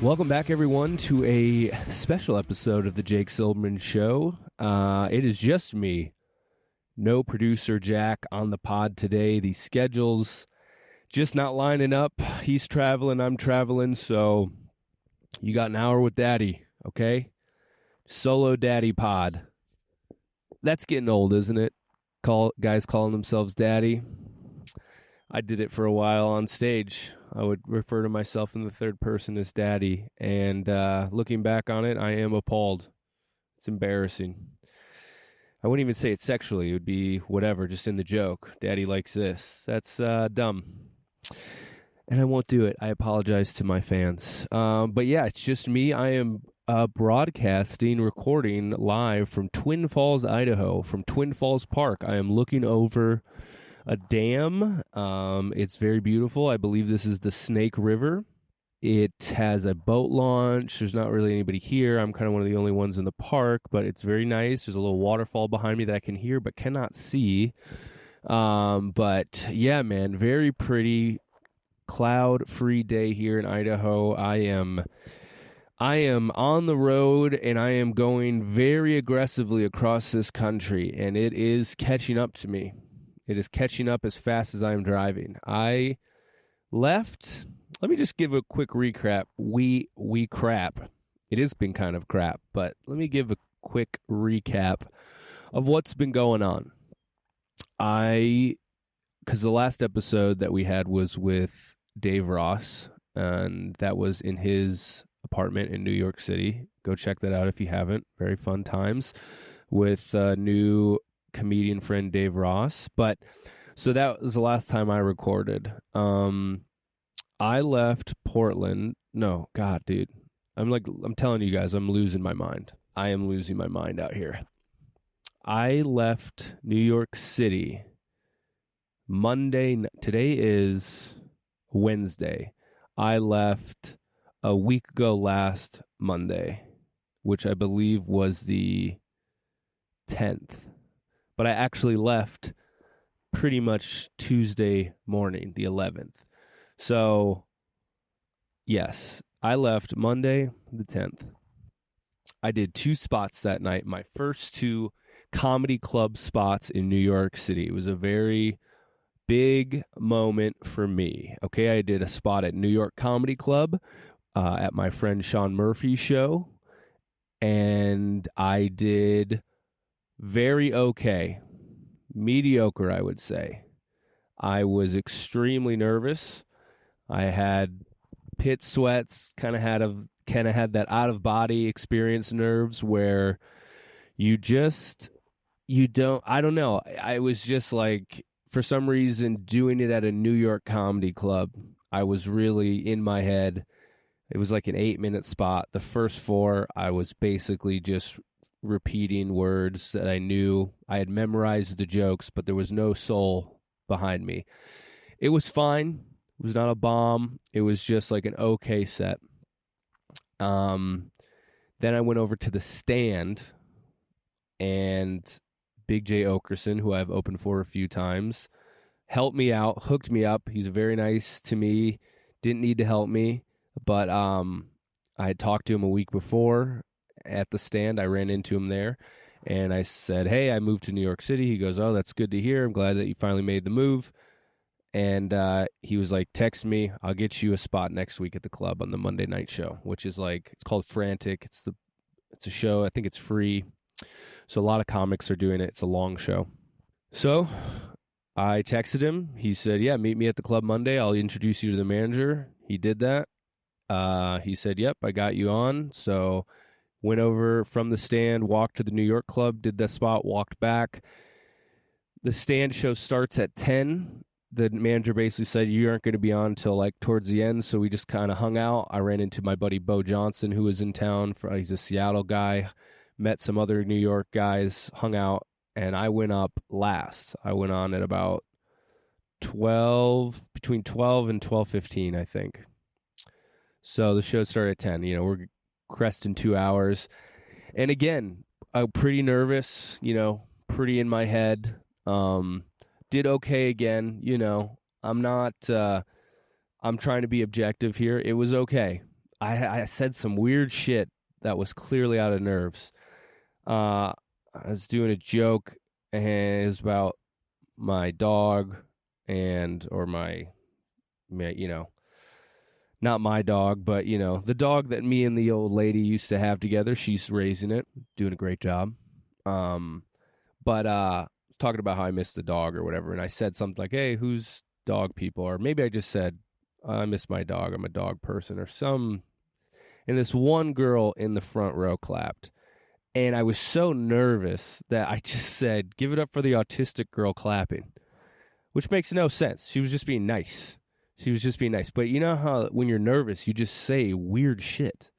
Welcome back, everyone, to a special episode of the Jake Silverman Show. It is just me. No producer Jack on the pod today. The schedule's just not lining up. He's traveling, I'm traveling, so you got an hour with Daddy, okay? Solo Daddy pod. That's getting old, isn't it? Guys calling themselves Daddy. I did it for a while on stage. I would refer to myself in the third person as Daddy, and looking back on it, I am appalled. It's embarrassing. I wouldn't even say it sexually. It would be whatever, just in the joke. Daddy likes this. That's dumb. And I won't do it. I apologize to my fans. But yeah, it's just me. I am recording live from Twin Falls, Idaho, from Twin Falls Park. I am looking over a dam. It's very beautiful. I believe this is the Snake River. It has a boat launch. There's not really anybody here. I'm kind of one of the only ones in the park, but it's very nice. There's a little waterfall behind me that I can hear but cannot see. But yeah, man, very pretty cloud-free day here in Idaho. I am on the road, and I am going very aggressively across this country, and it is catching up to me. It is catching up as fast as I am driving. I left. Let me just give a quick recap. Crap. It has been kind of crap, but let me give a quick recap of what's been going on. Because the last episode that we had was with Dave Ross, and that was in his apartment in New York City. Go check that out if you haven't. Very fun times with new comedian friend Dave Ross. But so that was the last time I recorded. I left Portland. No, God, dude. I'm telling you guys, I'm losing my mind. I am losing my mind out here. I left New York City Monday. Today is Wednesday. I left a week ago last Monday, which I believe was the 10th. But I actually left pretty much Tuesday morning, the 11th. So, yes, I left Monday, the 10th. I did 2 spots that night, my first 2 comedy club spots in New York City. It was a very big moment for me. Okay, I did a spot at New York Comedy Club at my friend Sean Murphy's show, and I did very okay. Mediocre, I would say. I was extremely nervous. I had pit sweats, kind of had that out of body experience nerves where I don't know. I was just like, for some reason, doing it at a New York comedy club, I was really in my head. It was like an 8-minute spot. The first 4, I was basically just repeating words that I knew. I had memorized the jokes, but there was no soul behind me. It was fine. It was not a bomb. It was just like an okay set. Then I went over to the Stand, and Big J Okerson, who I've opened for a few times, helped me out, hooked me up. He's very nice to me. Didn't need to help me, but I had talked to him a week before at the Stand. I ran into him there, and I said, hey, I moved to New York City. He goes, oh, that's good to hear. I'm glad that you finally made the move. And he was like, text me. I'll get you a spot next week at the club on the Monday night show, which is like, it's called Frantic. It's a show. I think it's free. So a lot of comics are doing it. It's a long show. So I texted him. He said, yeah, meet me at the club Monday. I'll introduce you to the manager. He did that. He said, yep, I got you on. So went over from the Stand, walked to the New York club, did that spot, walked back. The Stand show starts at 10. The manager basically said, you aren't going to be on until like towards the end. So we just kind of hung out. I ran into my buddy Bo Johnson, who was in town. He's a Seattle guy. Met some other New York guys, hung out, and I went up last. I went on at about between 12 and 12:15, I think. So the show started at 10. We're cresting 2 hours. And again, I'm pretty nervous, pretty in my head. Um, did okay again, I'm not. I'm trying to be objective here. It was okay. I said some weird shit that was clearly out of nerves. I was doing a joke, and it was about my dog or not my dog, but the dog that me and the old lady used to have together. She's raising it, doing a great job. But talking about how I miss the dog or whatever, and I said something like, "Hey, who's dog people?" Or maybe I just said, "I miss my dog. I'm a dog person," or some. And this one girl in the front row clapped. And I was so nervous that I just said, "Give it up for the autistic girl clapping," which makes no sense. She was just being nice. She was just being nice. But you know how when you're nervous, you just say weird shit.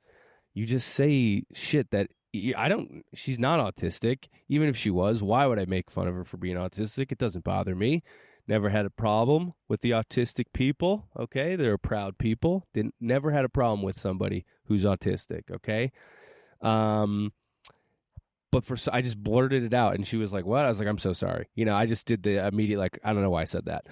You just say shit that she's not autistic. Even if she was, why would I make fun of her for being autistic? It doesn't bother me. Never had a problem with the autistic people. Okay. They're proud people. Never had a problem with somebody who's autistic. Okay. Um, but I just blurted it out, and she was like, "What?" I was like, "I'm so sorry." I just did the immediate, like, I don't know why I said that.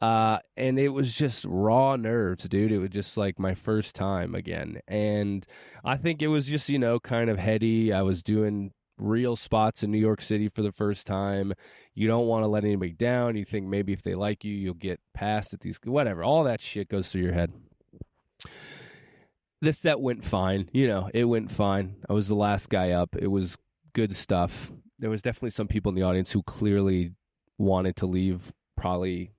And it was just raw nerves, dude. It was just like my first time again. And I think it was just, kind of heady. I was doing real spots in New York City for the first time. You don't want to let anybody down. You think maybe if they like you, you'll get past at these, whatever. All that shit goes through your head. The set went fine. It went fine. I was the last guy up. It was good stuff. There was definitely some people in the audience who clearly wanted to leave probably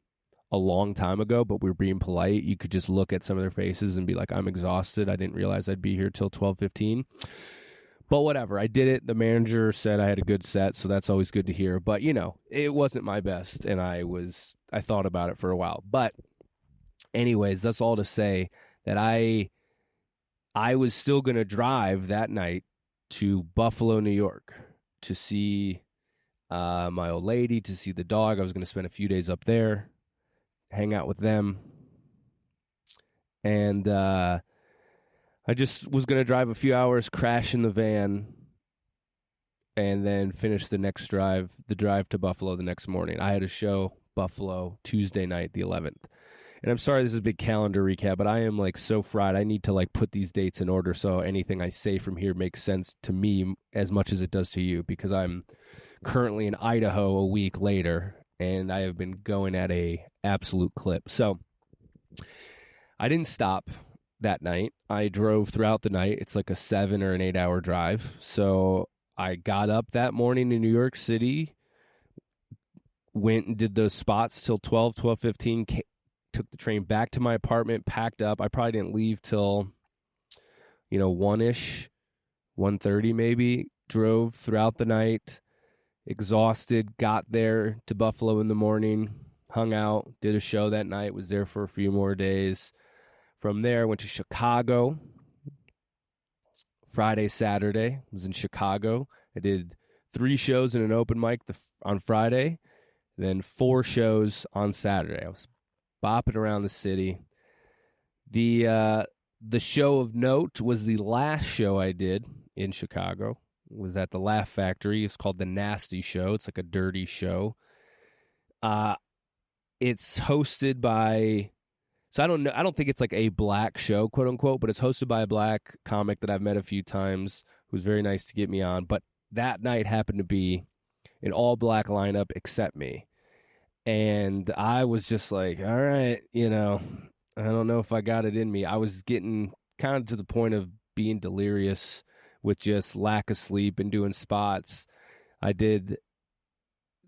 a long time ago, but we were being polite. You could just look at some of their faces and be like, "I'm exhausted. I didn't realize I'd be here till 12:15." But whatever, I did it. The manager said I had a good set, so that's always good to hear. But it wasn't my best, and I thought about it for a while. But anyways, that's all to say that I was still going to drive that night to Buffalo, New York, to see my old lady, to see the dog. I was going to spend a few days up there, hang out with them. And I just was going to drive a few hours, crash in the van, and then finish the drive to Buffalo the next morning. I had a show, Buffalo, Tuesday night, the 11th. And I'm sorry this is a big calendar recap, but I am like so fried. I need to like put these dates in order so anything I say from here makes sense to me as much as it does to you, because I'm currently in Idaho a week later, and I have been going at a absolute clip. So I didn't stop that night. I drove throughout the night. It's like a 7 or an 8 hour drive. So I got up that morning in New York City, went and did those spots till 12:15, took the train back to my apartment, packed up. I probably didn't leave till 1-ish, 1:30 maybe. Drove throughout the night, exhausted, got there to Buffalo in the morning, hung out, did a show that night, was there for a few more days. From there, went to Chicago. Friday, Saturday, was in Chicago. I did 3 shows and an open mic on Friday, then 4 shows on Saturday. I was bopping around the city. The show of note was the last show I did in Chicago. It was at the Laugh Factory. It's called the Nasty Show. It's like a dirty show. It's hosted by, so I don't think it's like a black show, quote unquote, but it's hosted by a black comic that I've met a few times who's very nice to get me on. But that night happened to be an all black lineup except me. And I was just like, all right, I don't know if I got it in me. I was getting kind of to the point of being delirious with just lack of sleep and doing spots. I did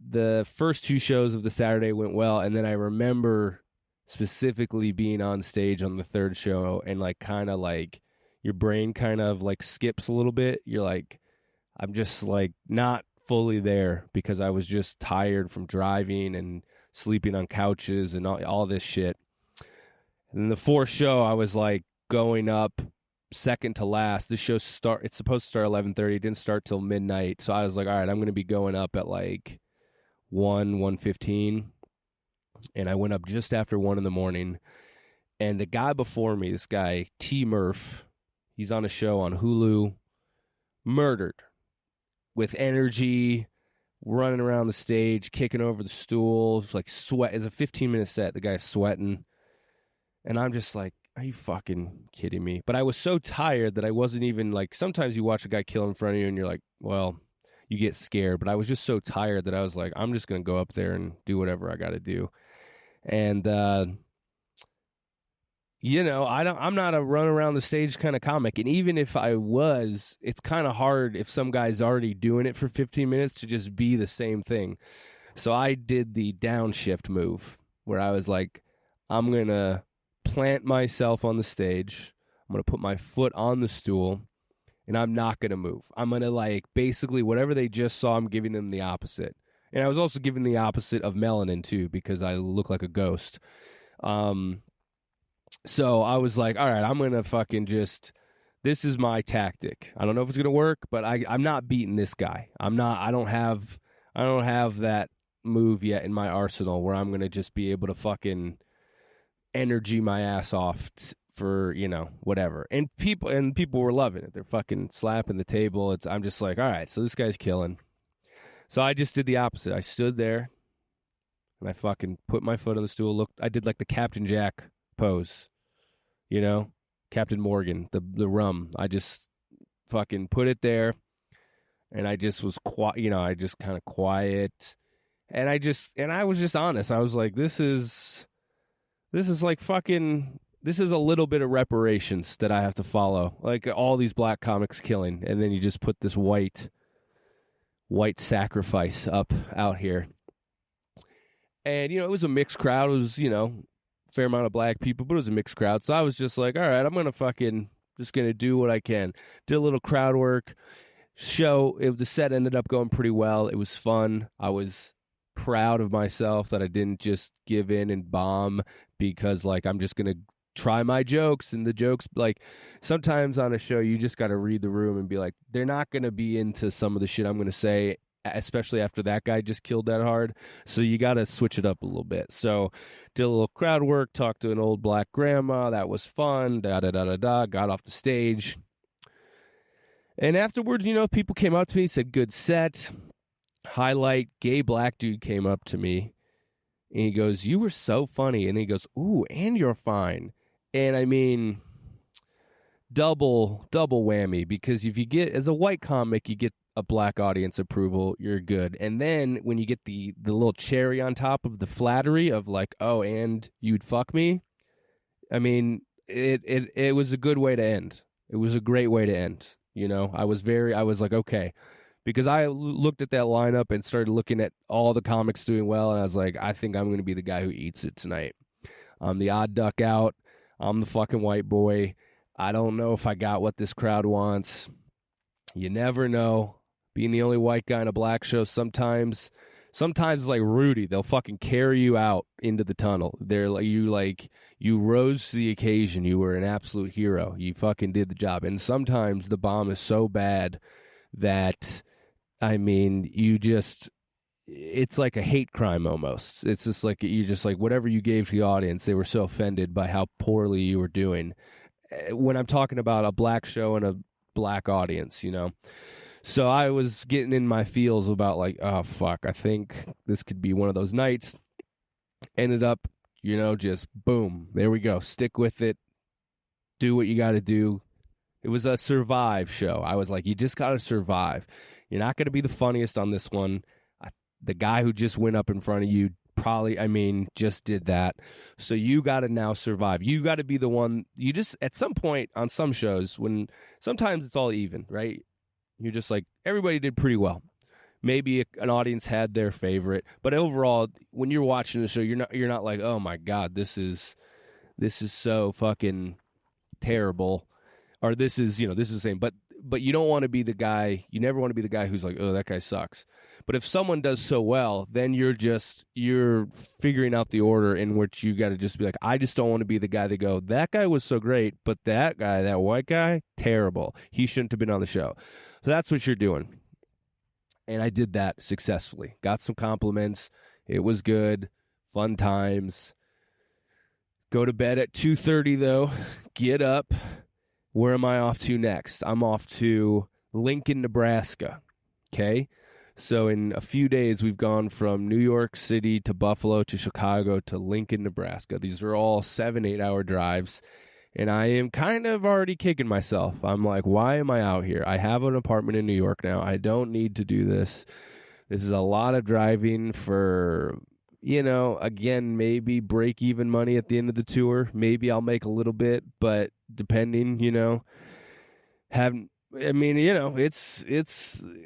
the first 2 shows of the Saturday went well. And then I remember specifically being on stage on the 3rd show and like kind of like your brain kind of like skips a little bit. You're like, I'm just like not fully there because I was just tired from driving and sleeping on couches and all this shit. And then the 4th show, I was like going up second to last. This show it's supposed to start 11:30. It didn't start till midnight. So I was like, all right, I'm going to be going up at like 1:15. And I went up just after 1 in the morning. And the guy before me, this guy, T. Murph, he's on a show on Hulu, murdered. with energy, running around the stage, kicking over the stools, like sweat. It's a 15-minute set. The guy's sweating. And I'm just like, are you fucking kidding me? But I was so tired that I wasn't even like, sometimes you watch a guy kill in front of you and you're like, well, you get scared. But I was just so tired that I was like, I'm just going to go up there and do whatever I got to do. And, I'm not a run around the stage kind of comic. And even if I was, it's kind of hard if some guy's already doing it for 15 minutes to just be the same thing. So I did the downshift move where I was like, I'm going to plant myself on the stage. I'm going to put my foot on the stool and I'm not going to move. I'm going to like basically whatever they just saw, I'm giving them the opposite. And I was also giving the opposite of melanin too, because I look like a ghost. So I was like, all right, I'm going to fucking this is my tactic. I don't know if it's going to work, but I'm not beating this guy. I don't have that move yet in my arsenal where I'm going to just be able to fucking energy my ass off for, whatever. And people were loving it. They're fucking slapping the table. I'm just like, all right, so this guy's killing. So I just did the opposite. I stood there and I fucking put my foot on the stool. I did like the Captain Jack pose, Captain Morgan, the rum. I just fucking put it there and I just was quiet, I just kind of quiet. And I was just honest. I was like, this is like fucking, this is a little bit of reparations that I have to follow. Like all these black comics killing. And then you just put this white sacrifice out here. And, it was a mixed crowd. It was, fair amount of black people, but it was a mixed crowd. So I was just like, all right, I'm going to just going to do what I can. Did a little crowd work. The set ended up going pretty well. It was fun. I was proud of myself that I didn't just give in and bomb because like I'm just going to try my jokes, and the jokes, like sometimes on a show you just got to read the room and be like, they're not going to be into some of the shit I'm going to say, especially after that guy just killed that hard. So you got to switch it up a little bit. So did a little crowd work, talked to an old black grandma. That was fun. Got off the stage. And afterwards, people came up to me, said, good set. Highlight, gay black dude came up to me and he goes, you were so funny. And he goes, ooh, and you're fine. And I mean, double whammy, because if you get, as a white comic, you get a black audience approval, you're good. And then when you get the little cherry on top of the flattery of like, oh, and you'd fuck me, I mean, it was a good way to end. It was a great way to end. I was like, okay, because I looked at that lineup and started looking at all the comics doing well, and I was like, I think I'm going to be the guy who eats it tonight. I'm the odd duck out. I'm the fucking white boy. I don't know if I got what this crowd wants. You never know. Being the only white guy in a black show, sometimes it's like Rudy. They'll fucking carry you out into the tunnel. They're like, you rose to the occasion. You were an absolute hero. You fucking did the job. And sometimes the bomb is so bad that, I mean, it's like a hate crime almost. It's just like, you just like whatever you gave to the audience, they were so offended by how poorly you were doing. When I'm talking about a black show and a black audience, So I was getting in my feels about like, oh, fuck, I think this could be one of those nights. Ended up, just boom, there we go. Stick with it. Do what you got to do. It was a survive show. I was like, you just got to survive. You're not going to be the funniest on this one. The guy who just went up in front of you probably, just did that. So you got to now survive. You got to be the one. You just, at some point on some shows, when sometimes it's all even, right? You're just like, everybody did pretty well. Maybe an audience had their favorite, but overall, when you're watching the show, you're not like, oh my God, this is so fucking terrible, or this is the same. But you don't want to be the guy. You never want to be the guy who's like, oh, that guy sucks. But if someone does so well, then you're figuring out the order in which you got to just be like, I just don't want to be the guy that go, that guy was so great, but that guy, that white guy, terrible. He shouldn't have been on the show. So that's what you're doing. And I did that successfully. Got some compliments. It was good. Fun times. Go to bed at 2:30 though. Get up. Where am I off to next? I'm off to Lincoln, Nebraska. Okay. So in a few days, we've gone from New York City to Buffalo to Chicago to Lincoln, Nebraska. These are all 7-8 hour drives. And I am kind of already kicking myself. I'm like, why am I out here? I have an apartment in New York now. I don't need to do this. This is a lot of driving for, again, maybe break even money at the end of the tour. Maybe I'll make a little bit, but depending, have I mean, it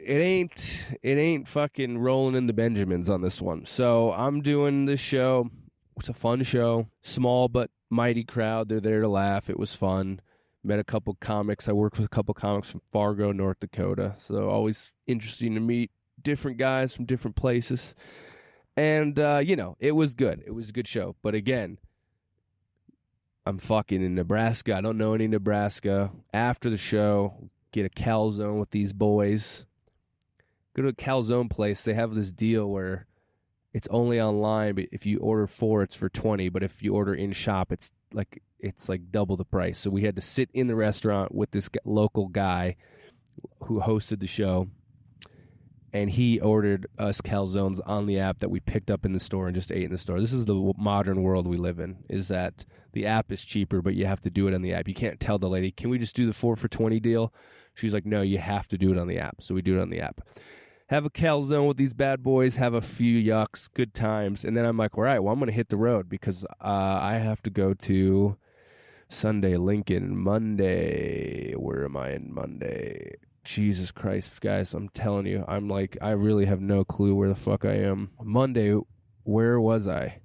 ain't fucking rolling in the Benjamins on this one. So I'm doing this show. It's a fun show, small but mighty crowd. They're there to laugh. It was fun. Met a couple comics. I worked with a couple comics from Fargo, North Dakota. So always interesting to meet different guys from different places. And it was good. It was a good show. But again, I'm fucking in Nebraska. I don't know any Nebraska. After the show, get a calzone with these boys. Go to a calzone place. They have this deal where it's only online, but if you order 4, it's for $20. But if you order in shop, it's like double the price. So we had to sit in the restaurant with this local guy who hosted the show, and he ordered us calzones on the app that we picked up in the store and just ate in the store. This is the modern world we live in, is that the app is cheaper, but you have to do it on the app. You can't tell the lady, can we just do the 4 for $20 deal? She's like, no, you have to do it on the app. So we do it on the app. Have a calzone with these bad boys, have a few yucks, good times. And then I'm like, all right, well, I'm going to hit the road because I have to go to Sunday, Lincoln, Monday. Where am I in Monday? Jesus Christ, guys, I'm telling you, I'm like, I really have no clue where the fuck I am. Monday, where was I?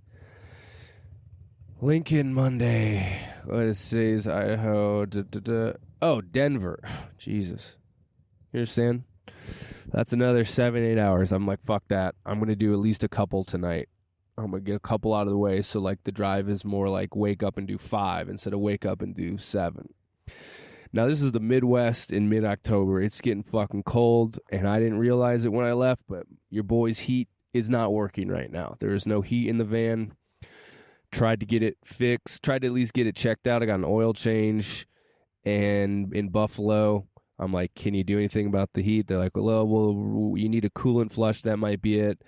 Lincoln, Monday. What it says, Idaho. Oh, Denver. Jesus. You understand? That's another 7-8 hours. I'm like, fuck that. I'm going to do at least a couple tonight. I'm going to get a couple out of the way. So, like, the drive is more like wake up and do 5 instead of wake up and do 7. Now, this is the Midwest in mid-October. It's getting fucking cold, and I didn't realize it when I left, but your boy's heat is not working right now. There is no heat in the van. Tried to get it fixed. Tried to at least get it checked out. I got an oil change, and in Buffalo, I'm like, can you do anything about the heat? They're like, well, you need a coolant flush. That might be it.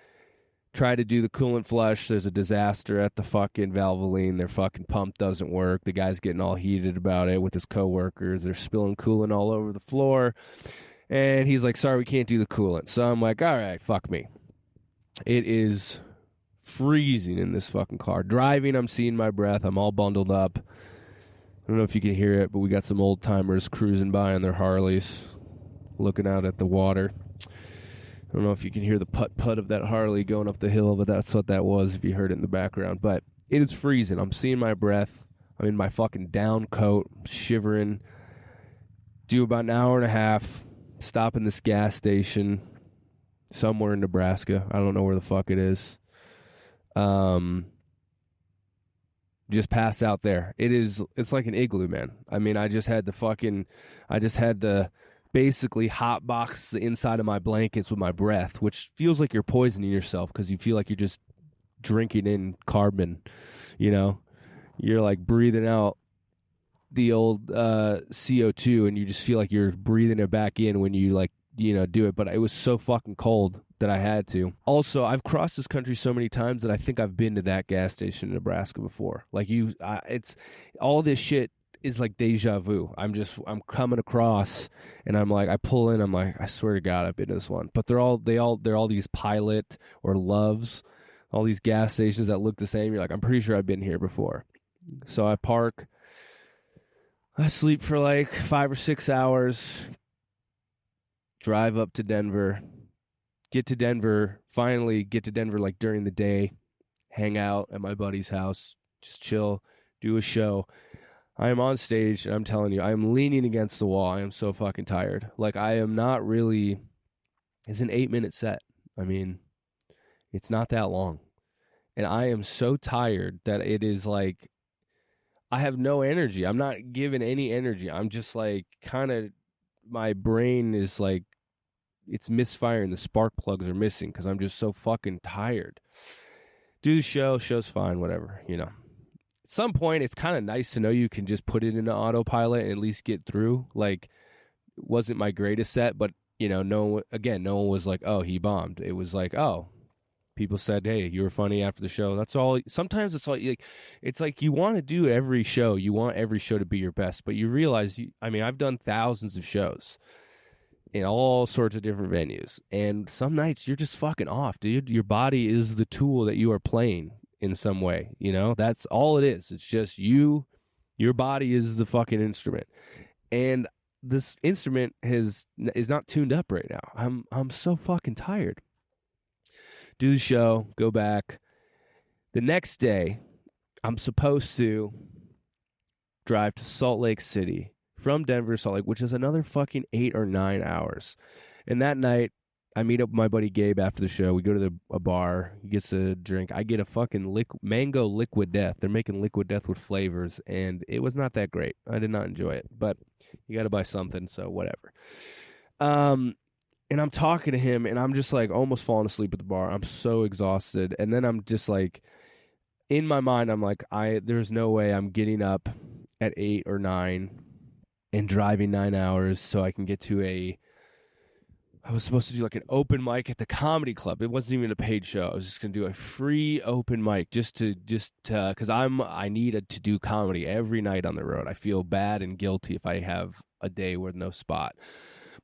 Try to do the coolant flush. There's a disaster at the fucking Valvoline. Their fucking pump doesn't work. The guy's getting all heated about it with his coworkers. They're spilling coolant all over the floor. And he's like, sorry, we can't do the coolant. So I'm like, all right, fuck me. It is freezing in this fucking car. Driving, I'm seeing my breath. I'm all bundled up. I don't know if you can hear it, but we got some old timers cruising by on their Harleys, looking out at the water. I don't know if you can hear the putt-putt of that Harley going up the hill, but that's what that was if you heard it in the background. But it is freezing. I'm seeing my breath. I'm in my fucking down coat, shivering. Do about an hour and a half, stop in this gas station somewhere in Nebraska. I don't know where the fuck it is. Just pass out there. It's like an igloo, man. I mean, I just had to basically hot box the inside of my blankets with my breath, which feels like you're poisoning yourself because you feel like you're just drinking in carbon, you're like breathing out the old CO2 and you just feel like you're breathing it back in when you do it. But it was so fucking cold that I had to. Also, I've crossed this country so many times that I think I've been to that gas station in Nebraska before. Like it's all this shit is like deja vu. I'm coming across and I'm like, I pull in, I'm like, I swear to God, I've been to this one. But they're all these Pilot or Loves, all these gas stations that look the same. You're like, I'm pretty sure I've been here before. So I park, I sleep for like 5 or 6 hours, drive up to Denver, finally get to Denver like during the day, hang out at my buddy's house, just chill, do a show. I am on stage, and I'm telling you, I am leaning against the wall. I am so fucking tired. Like, I am not really... It's an 8-minute set. I mean, it's not that long. And I am so tired that it is like... I have no energy. I'm not given any energy. I'm just like, kind of... My brain is like... It's misfiring. The spark plugs are missing because I'm just so fucking tired. Do the show. Show's fine. Whatever, At some point, it's kind of nice to know you can just put it into autopilot and at least get through. Like, it wasn't my greatest set, but no one was like, oh, he bombed. It was like, oh, people said, hey, you were funny after the show. That's all. Sometimes it's like you want to do every show. You want every show to be your best, but you realize, I've done thousands of shows in all sorts of different venues, and some nights you're just fucking off, dude. Your body is the tool that you are playing in some way. That's all it is. It's just you. Your body is the fucking instrument, and this instrument is not tuned up right now. I'm so fucking tired. Do the show, go back. The next day, I'm supposed to drive to Salt Lake City from Denver to Salt Lake, which is another fucking 8 or 9 hours. And that night, I meet up with my buddy Gabe after the show. We go to a bar. He gets a drink. I get a fucking mango liquid death. They're making liquid death with flavors, and it was not that great. I did not enjoy it, but you got to buy something, so whatever. And I'm talking to him, and I'm just like almost falling asleep at the bar. I'm so exhausted. And then I'm just like, in my mind, I'm like, there's no way I'm getting up at 8 or 9 and driving 9 hours so I can get to I was supposed to do like an open mic at the comedy club. It wasn't even a paid show. I was just going to do a free open mic just to because I needed to do comedy every night on the road. I feel bad and guilty if I have a day with no spot.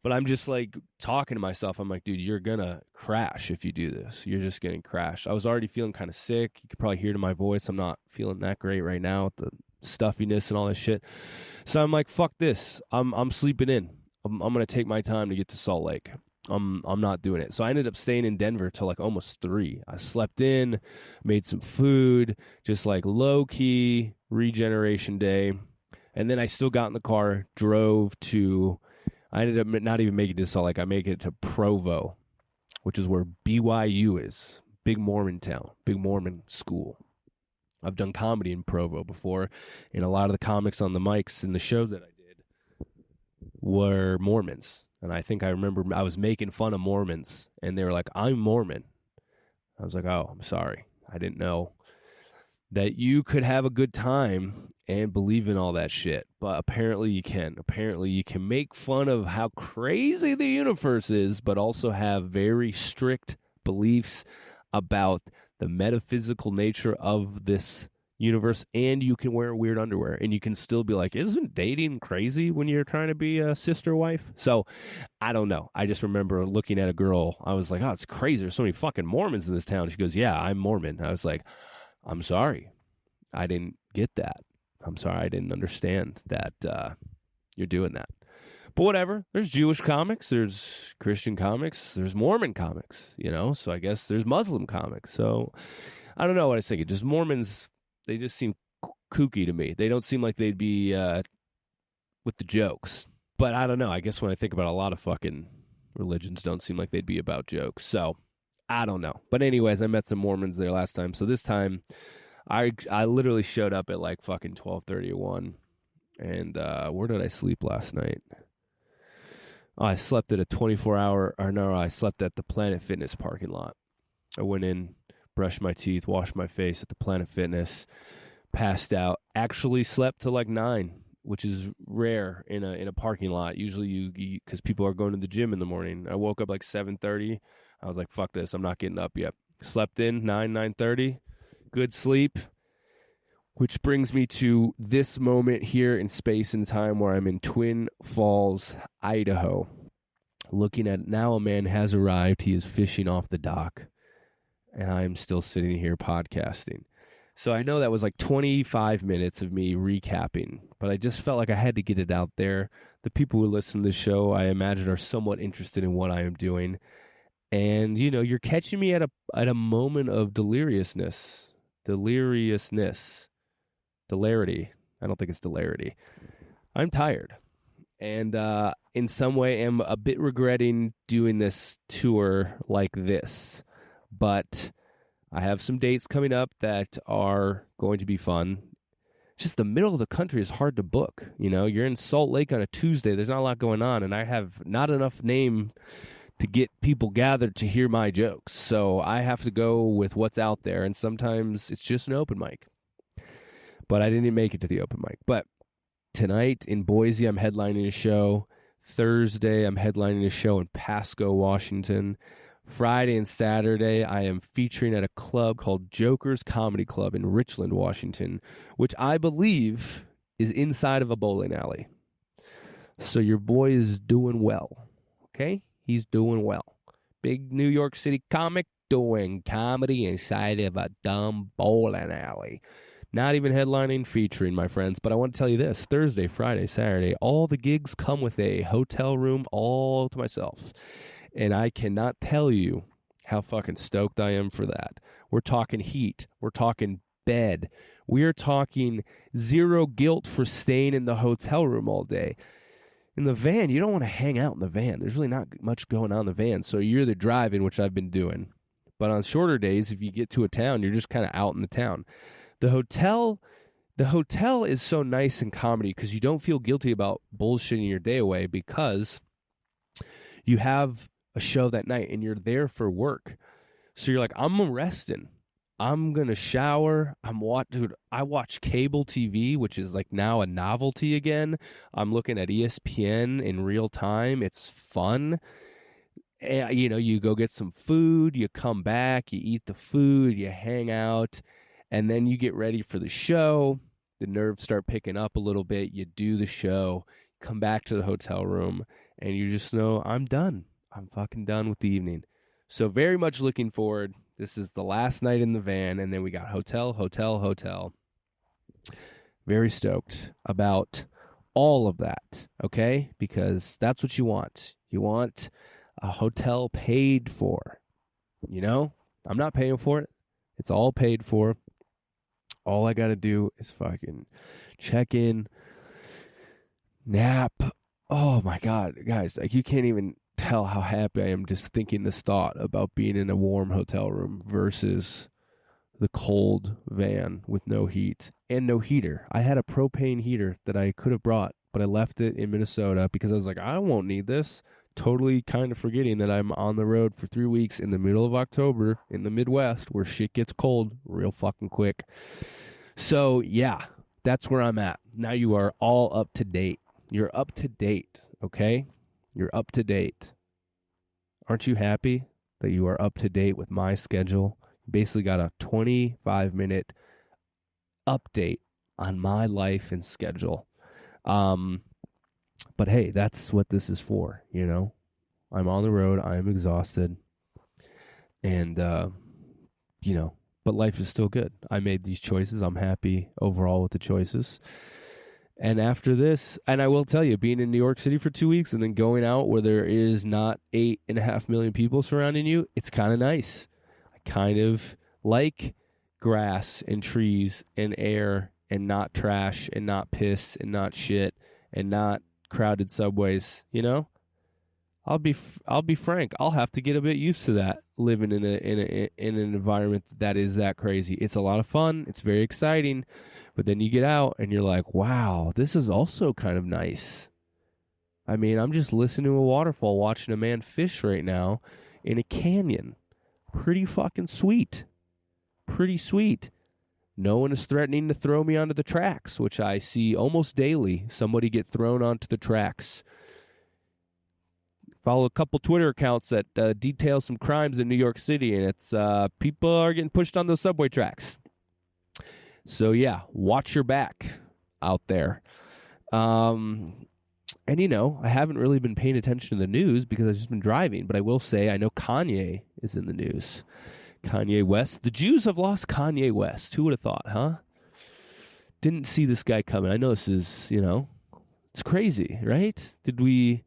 But I'm just like talking to myself. I'm like, dude, you're going to crash if you do this. You're just getting crashed. I was already feeling kind of sick. You could probably hear it in my voice. I'm not feeling that great right now with the stuffiness and all this shit. So I'm like, fuck this. I'm sleeping in. I'm going to take my time to get to Salt Lake. I'm not doing it. So I ended up staying in Denver till like almost 3. I slept in, made some food, just like low key regeneration day. And then I still got in the car, drove to, I ended up not even making it to Salt Lake. I made it to Provo, which is where BYU is. Big Mormon town, big Mormon school. I've done comedy in Provo before, and a lot of the comics on the mics and the shows that I did were Mormons. And I think I remember I was making fun of Mormons, and they were like, I'm Mormon. I was like, oh, I'm sorry. I didn't know that you could have a good time and believe in all that shit. But apparently you can. Apparently you can make fun of how crazy the universe is, but also have very strict beliefs about the metaphysical nature of this universe, and you can wear weird underwear, and you can still be like, isn't dating crazy when you're trying to be a sister wife? So I don't know. I just remember looking at a girl. I was like, oh, it's crazy. There's so many fucking Mormons in this town. She goes, yeah, I'm Mormon. I was like, I'm sorry. I didn't get that. I'm sorry. I didn't understand that you're doing that. But whatever. There's Jewish comics. There's Christian comics. There's Mormon comics, So I guess there's Muslim comics. So I don't know what I was thinking. Just Mormons, they just seem kooky to me. They don't seem like they'd be with the jokes. But I don't know. I guess when I think about a lot of fucking religions, don't seem like they'd be about jokes. So I don't know. But anyways, I met some Mormons there last time. So this time, I literally showed up at like fucking 12:30 or 1. And where did I sleep last night? Oh, I slept at a 24-hour, or no, I slept at the Planet Fitness parking lot. I went in, brushed my teeth, washed my face at the Planet Fitness, passed out. Actually slept till like 9, which is rare in a parking lot. Usually because people are going to the gym in the morning. I woke up like 7:30. I was like, fuck this, I'm not getting up yet. Slept in 9:30. Good sleep. Which brings me to this moment here in space and time where I'm in Twin Falls, Idaho. Looking at now a man has arrived. He is fishing off the dock. And I'm still sitting here podcasting. So I know that was like 25 minutes of me recapping. But I just felt like I had to get it out there. The people who listen to this show, I imagine, are somewhat interested in what I am doing. And, you're catching me at a moment of deliriousness. Hilarity. I don't think it's hilarity. I'm tired. And in some way am a bit regretting doing this tour like this. But I have some dates coming up that are going to be fun. Just the middle of the country is hard to book. You're in Salt Lake on a Tuesday. There's not a lot going on. And I have not enough name to get people gathered to hear my jokes. So I have to go with what's out there. And sometimes it's just an open mic. But I didn't make it to the open mic. But tonight in Boise, I'm headlining a show. Thursday, I'm headlining a show in Pasco, Washington. Friday and Saturday, I am featuring at a club called Joker's Comedy Club in Richland, Washington, which I believe is inside of a bowling alley. So your boy is doing well, okay? He's doing well. Big New York City comic doing comedy inside of a dumb bowling alley. Not even headlining, featuring, my friends. But I want to tell you this, Thursday, Friday, Saturday, all the gigs come with a hotel room all to myself. And I cannot tell you how fucking stoked I am for that. We're talking heat. We're talking bed. We're talking zero guilt for staying in the hotel room all day. In the van, you don't want to hang out in the van. There's really not much going on in the van. So you're either driving, which I've been doing. But on shorter days, if you get to a town, you're just kind of out in the town. The hotel is so nice in comedy because you don't feel guilty about bullshitting your day away because you have a show that night and you're there for work. So you're like, I'm resting. I'm going to shower. I watch cable TV, which is like now a novelty again. I'm looking at ESPN in real time. It's fun. And, you go get some food, you come back, you eat the food, you hang out, and then you get ready for the show. The nerves start picking up a little bit. You do the show, come back to the hotel room, and you just know, I'm done. I'm fucking done with the evening. So very much looking forward. This is the last night in the van, and then we got hotel. Very stoked about all of that, okay? Because that's what you want. You want a hotel paid for, I'm not paying for it. It's all paid for. All I got to do is fucking check in, nap. Oh my God, guys, like you can't even tell how happy I am just thinking this thought about being in a warm hotel room versus the cold van with no heat and no heater. I had a propane heater that I could have brought, but I left it in Minnesota because I was like, I won't need this. Totally kind of forgetting that I'm on the road for 3 weeks in the middle of October in the Midwest where shit gets cold real fucking quick. So, yeah, that's where I'm at. Now you are all up to date. You're up to date, okay? You're up to date. Aren't you happy that you are up to date with my schedule? Basically got a 25-minute update on my life and schedule. But hey, that's what this is for, I'm on the road. I am exhausted. And, but life is still good. I made these choices. I'm happy overall with the choices. And after this, and I will tell you, being in New York City for 2 weeks and then going out where there is not 8.5 million people surrounding you, it's kind of nice. I kind of like grass and trees and air and not trash and not piss and not shit and not crowded subways, I'll be frank, I'll have to get a bit used to that, living in an environment that is that crazy. It's a lot of fun, it's very exciting, but then you get out and you're like, wow, this is also kind of nice. I mean, I'm just listening to a waterfall, watching a man fish right now in a canyon. Pretty fucking sweet. Pretty sweet. No one is threatening to throw me onto the tracks, which I see almost daily. Somebody get thrown onto the tracks. Follow a couple Twitter accounts that detail some crimes in New York City, and it's people are getting pushed on those subway tracks. So, yeah, watch your back out there. And, I haven't really been paying attention to the news because I've just been driving, but I will say I know Kanye is in the news. Kanye West. The Jews have lost Kanye West. Who would have thought, huh? Didn't see this guy coming. I know this is, it's crazy, right? Did we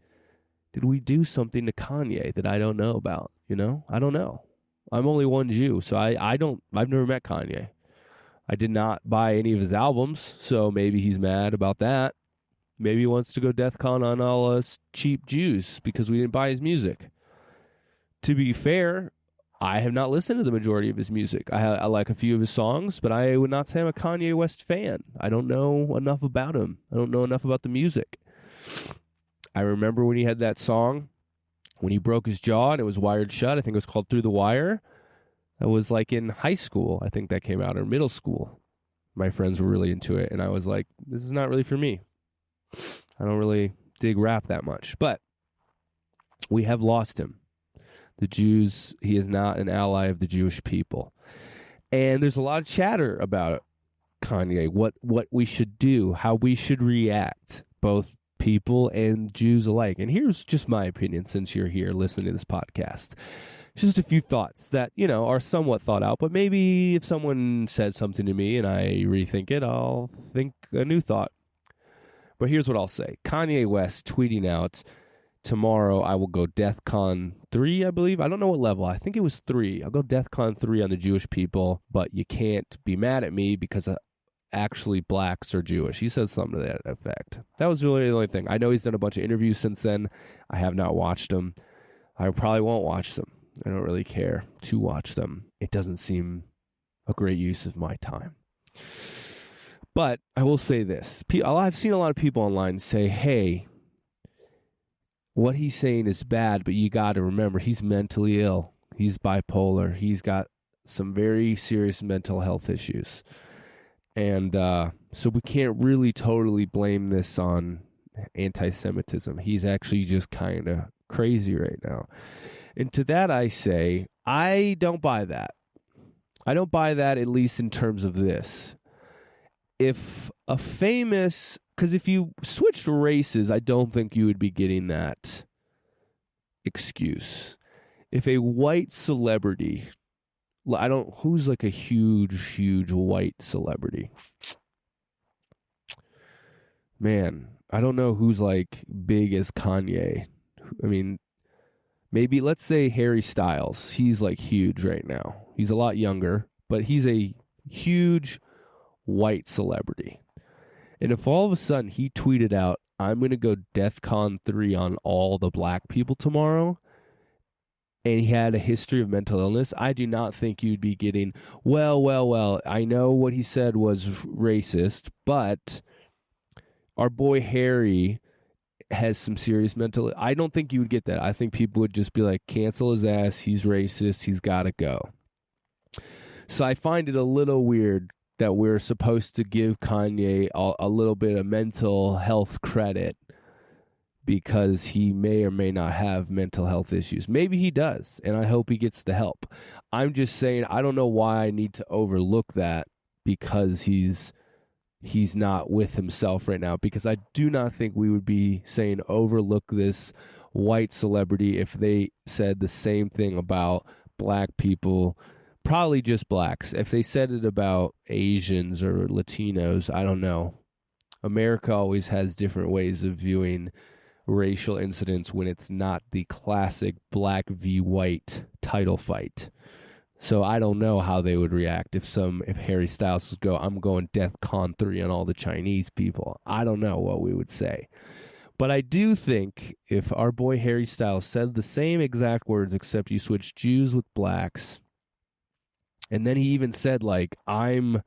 do something to Kanye that I don't know about, I don't know. I'm only one Jew, so I've never met Kanye. I did not buy any of his albums, so maybe he's mad about that. Maybe he wants to go DEFCON on all us cheap Jews because we didn't buy his music. To be fair, I have not listened to the majority of his music. I like a few of his songs, but I would not say I'm a Kanye West fan. I don't know enough about him. I don't know enough about the music. I remember when he had that song, when he broke his jaw and it was wired shut. I think it was called Through the Wire. That was like in high school. I think that came out, or middle school. My friends were really into it, and I was like, this is not really for me. I don't really dig rap that much. But we have lost him. The Jews, he is not an ally of the Jewish people. And there's a lot of chatter about Kanye, what we should do, how we should react, both people and Jews alike. And here's just my opinion since you're here listening to this podcast. Just a few thoughts that, are somewhat thought out, but maybe if someone says something to me and I rethink it, I'll think a new thought. But here's what I'll say. Kanye West tweeting out, tomorrow I will go DEFCON 3, I believe. I don't know what level. I think it was 3. I'll go DEFCON 3 on the Jewish people, but you can't be mad at me because actually blacks are Jewish. He says something to that effect. That was really the only thing. I know he's done a bunch of interviews since then. I have not watched them. I probably won't watch them. I don't really care to watch them. It doesn't seem a great use of my time. But I will say this. I've seen a lot of people online say, hey, what he's saying is bad, but you got to remember he's mentally ill. He's bipolar. He's got some very serious mental health issues. And so we can't really totally blame this on anti-Semitism. He's actually just kind of crazy right now. And to that I say, I don't buy that. I don't buy that, at least in terms of this. If a famous, because if you switched races, I don't think you would be getting that excuse. If a white celebrity, who's like a huge white celebrity? Man, I don't know who's like big as Kanye. I mean, maybe let's say Harry Styles. He's like huge right now. He's a lot younger, but he's a huge white celebrity. And if all of a sudden he tweeted out, I'm going to go DEFCON 3 on all the black people tomorrow, and he had a history of mental illness, I do not think you'd be getting, well, I know what he said was racist, but our boy Harry has some serious mental, I don't think you would get that. I think people would just be like, cancel his ass, he's racist, he's got to go. So I find it a little weird that we're supposed to give Kanye a little bit of mental health credit because he may or may not have mental health issues. Maybe he does, and I hope he gets the help. I'm just saying I don't know why I need to overlook that because he's not with himself right now, because I do not think we would be saying overlook this white celebrity if they said the same thing about black people. Probably just blacks. If they said it about Asians or Latinos, I don't know. America always has different ways of viewing racial incidents when it's not the classic black v white title fight. So I don't know how they would react if Harry Styles would go, I'm going DEFCON 3 on all the Chinese people. I don't know what we would say. But I do think if our boy Harry Styles said the same exact words except you switch Jews with blacks, and then he even said, like, I'm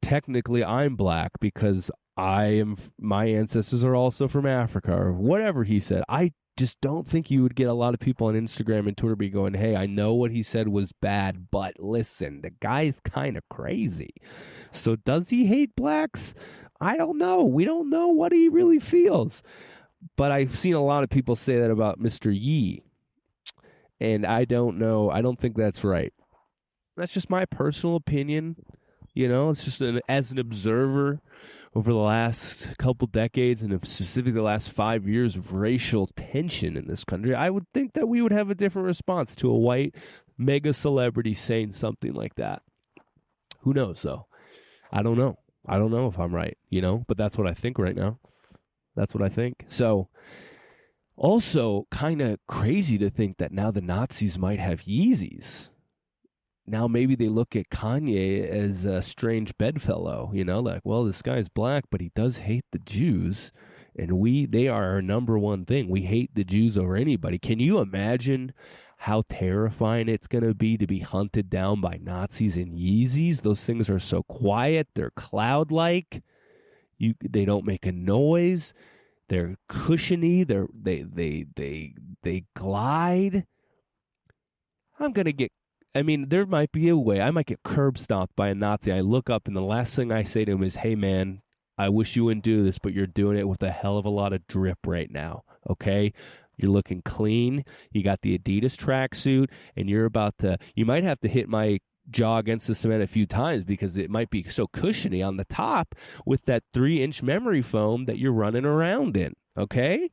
black because my ancestors are also from Africa, or whatever he said. I just don't think you would get a lot of people on Instagram and Twitter be going, hey, I know what he said was bad, but listen, the guy's kind of crazy. So does he hate blacks? I don't know. We don't know what he really feels. But I've seen a lot of people say that about Mr. Yee. And I don't know. I don't think that's right. That's just my personal opinion. It's just as an observer over the last couple decades and specifically the last 5 years of racial tension in this country, I would think that we would have a different response to a white mega celebrity saying something like that. Who knows, though? I don't know. I don't know if I'm right, but that's what I think right now. That's what I think. So, also kind of crazy to think that now the Nazis might have Yeezys. Now maybe they look at Kanye as a strange bedfellow, like, well, this guy's black, but he does hate the Jews, and they are our number one thing. We hate the Jews over anybody. Can you imagine how terrifying it's going to be hunted down by Nazis in Yeezys? Those things are so quiet. They're cloud-like. They don't make a noise. They're cushiony. They glide. There might be a way. I might get curb stomped by a Nazi. I look up and the last thing I say to him is, hey, man, I wish you wouldn't do this, but you're doing it with a hell of a lot of drip right now. Okay? You're looking clean. You got the Adidas tracksuit, and you're about to. You might have to hit my jaw against the cement a few times because it might be so cushiony on the top with that 3-inch memory foam that you're running around in. Okay?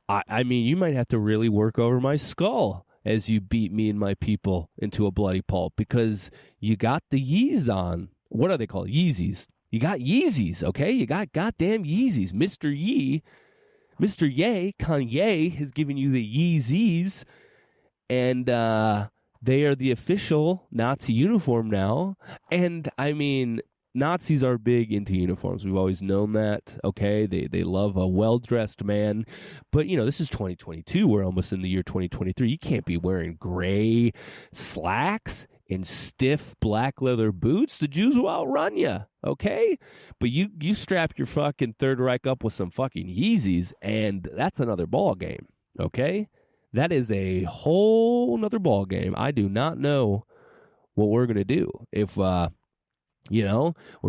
I mean, you might have to really work over my skull as you beat me and my people into a bloody pulp because you got the Yeezys on. What are they called? Yeezys. You got Yeezys, okay? You got goddamn Yeezys. Mr. Ye, Kanye has given you the Yeezys, and they are the official Nazi uniform now. And I mean, Nazis are big into uniforms. We've always known that. Okay, they love a well-dressed man. But this is 2022. We're almost in the year 2023. You can't be wearing gray slacks and stiff black leather boots. The Jews will outrun you. Okay, but you strap your fucking Third Reich up with some fucking Yeezys, and that's another ball game. Okay. That is a whole nother ball game. I do not know what we're gonna do if we're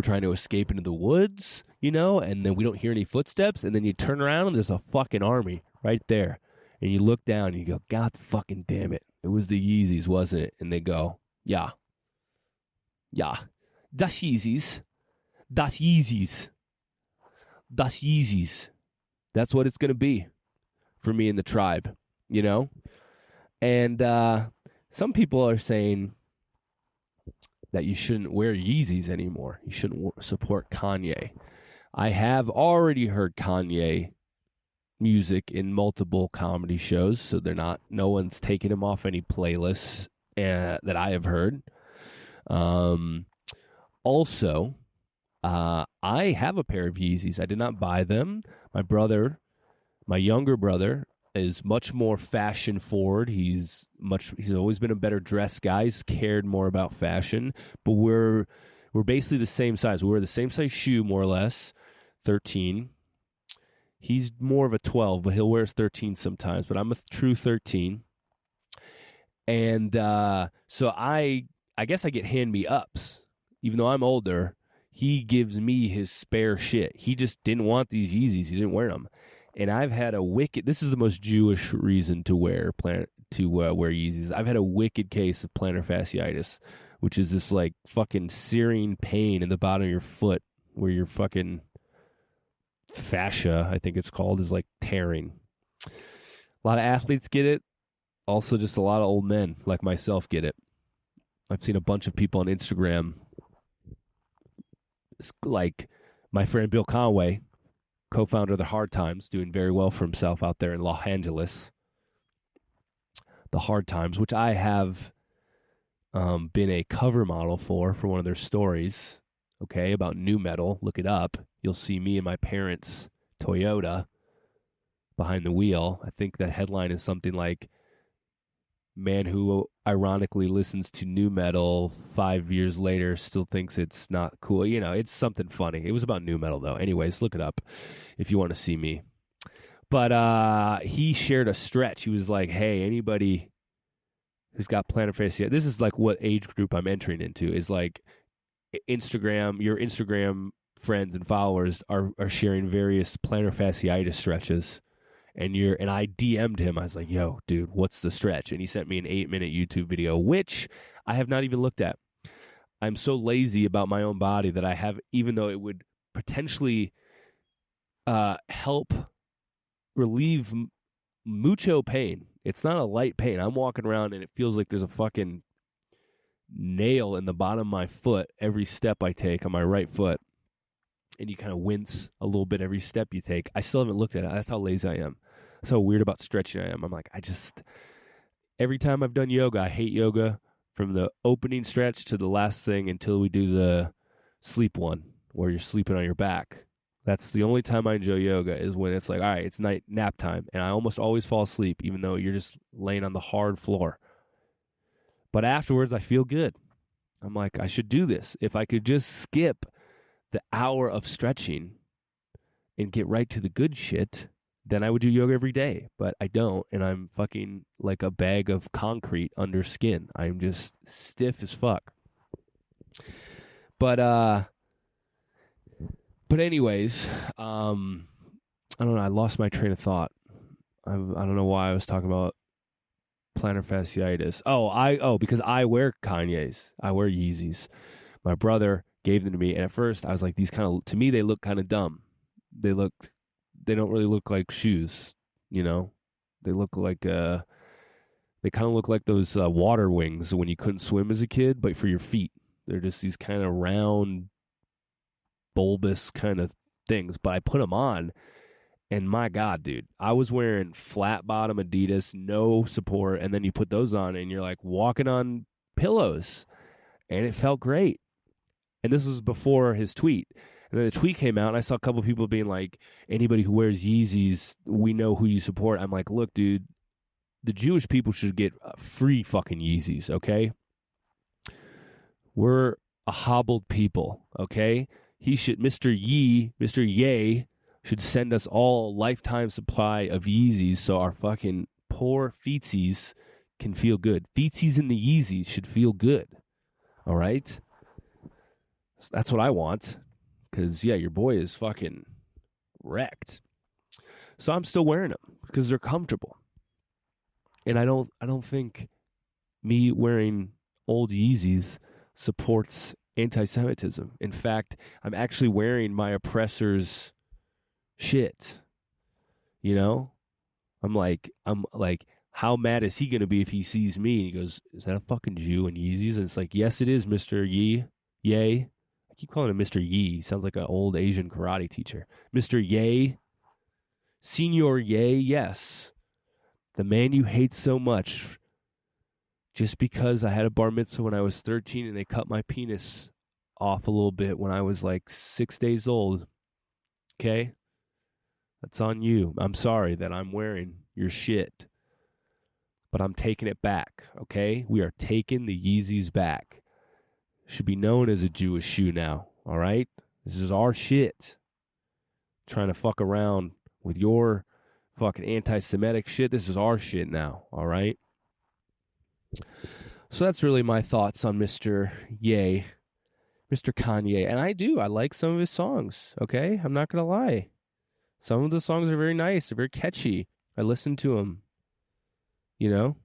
trying to escape into the woods, and then we don't hear any footsteps, and then you turn around and there's a fucking army right there, and you look down and you go, God fucking damn it, it was the Yeezys, wasn't it? And they go, yeah, das Yeezys, das Yeezys, das Yeezys. That's what it's gonna be for me and the tribe. And some people are saying that you shouldn't wear Yeezys anymore. You shouldn't support Kanye. I have already heard Kanye music in multiple comedy shows, so no one's taken him off any playlists that I have heard. Also, I have a pair of Yeezys. I did not buy them. My younger brother, is much more fashion forward. He's always been a better dressed guy. He's cared more about fashion. But we're basically the same size. We wear the same size shoe, more or less, 13. He's more of a 12, but he'll wear his 13 sometimes. But I'm a true 13. And so I guess I get hand-me-ups. Even though I'm older, he gives me his spare shit. He just didn't want these Yeezys. He didn't wear them. And I've had this is the most Jewish reason to wear Yeezys. I've had a wicked case of plantar fasciitis, which is this like fucking searing pain in the bottom of your foot where your fucking fascia, I think it's called, is like tearing. A lot of athletes get it. Also just a lot of old men like myself get it. I've seen a bunch of people on Instagram, like my friend Bill Conway, co-founder of the Hard Times, doing very well for himself out there in Los Angeles. The Hard Times, which I have been a cover model for one of their stories, okay, about new metal. Look it up. You'll see me and my parents' Toyota behind the wheel. I think the headline is something like, man who ironically listens to new metal 5 years later still thinks it's not cool. It's something funny. It was about new metal, though. Anyways, look it up if you want to see me. But he shared a stretch. He was like, hey, anybody who's got plantar fasciitis, this is like what age group I'm entering into, is like your Instagram friends and followers are sharing various plantar fasciitis stretches. And I DM'd him. I was like, yo, dude, what's the stretch? And he sent me an 8-minute YouTube video, which I have not even looked at. I'm so lazy about my own body that I have, even though it would potentially help relieve mucho pain. It's not a light pain. I'm walking around and it feels like there's a fucking nail in the bottom of my foot every step I take on my right foot. And you kind of wince a little bit every step you take. I still haven't looked at it. That's how lazy I am. That's how weird about stretching I am. I'm like, every time I've done yoga, I hate yoga from the opening stretch to the last thing until we do the sleep one where you're sleeping on your back. That's the only time I enjoy yoga, is when it's like, all right, it's nap time. And I almost always fall asleep, even though you're just laying on the hard floor. But afterwards, I feel good. I'm like, I should do this. If I could just skip the hour of stretching and get right to the good shit, then I would do yoga every day. But I don't, and I'm fucking like a bag of concrete under skin. I'm just stiff as fuck. But But anyways, I don't know. I lost my train of thought. I don't know why I was talking about plantar fasciitis. Because I wear Kanye's. I wear Yeezys. My brother gave them to me, and at first I was like, these kind of, to me, they look kind of dumb. They don't really look like shoes, you know. They look like they kind of look like those water wings when you couldn't swim as a kid, but for your feet. They're just these kind of round, bulbous kind of things. But I put them on, and my God, dude, I was wearing flat bottom Adidas, no support, and then you put those on, and you're like walking on pillows, and it felt great. And this was before his tweet. And then the tweet came out, and I saw a couple of people being like, anybody who wears Yeezys, we know who you support. I'm like, look, dude, the Jewish people should get free fucking Yeezys, okay? We're a hobbled people, okay? Mr. Ye should send us all a lifetime supply of Yeezys so our fucking poor feetsies can feel good. Feetsies in the Yeezys should feel good, all right? That's what I want. Because, yeah, your boy is fucking wrecked. So I'm still wearing them because they're comfortable. And I don't think me wearing old Yeezys supports anti-Semitism. In fact, I'm actually wearing my oppressor's shit. You know? I'm like, how mad is he going to be if he sees me? And he goes, is that a fucking Jew in Yeezys? And it's like, yes, it is, Mr. Yay. I keep calling him Mr. Yi. He sounds like an old Asian karate teacher. Mr. Ye. Senior Ye, yes. The man you hate so much just because I had a bar mitzvah when I was 13 and they cut my penis off a little bit when I was like 6 days old. Okay? That's on you. I'm sorry that I'm wearing your shit. But I'm taking it back, okay? We are taking the Yeezys back. Should be known as a Jewish shoe now, all right? This is our shit. Trying to fuck around with your fucking anti-Semitic shit. This is our shit now, all right? So that's really my thoughts on Mr. Ye, Mr. Kanye. And I like some of his songs, okay? I'm not going to lie. Some of the songs are very nice. They're very catchy. I listen to them, you know?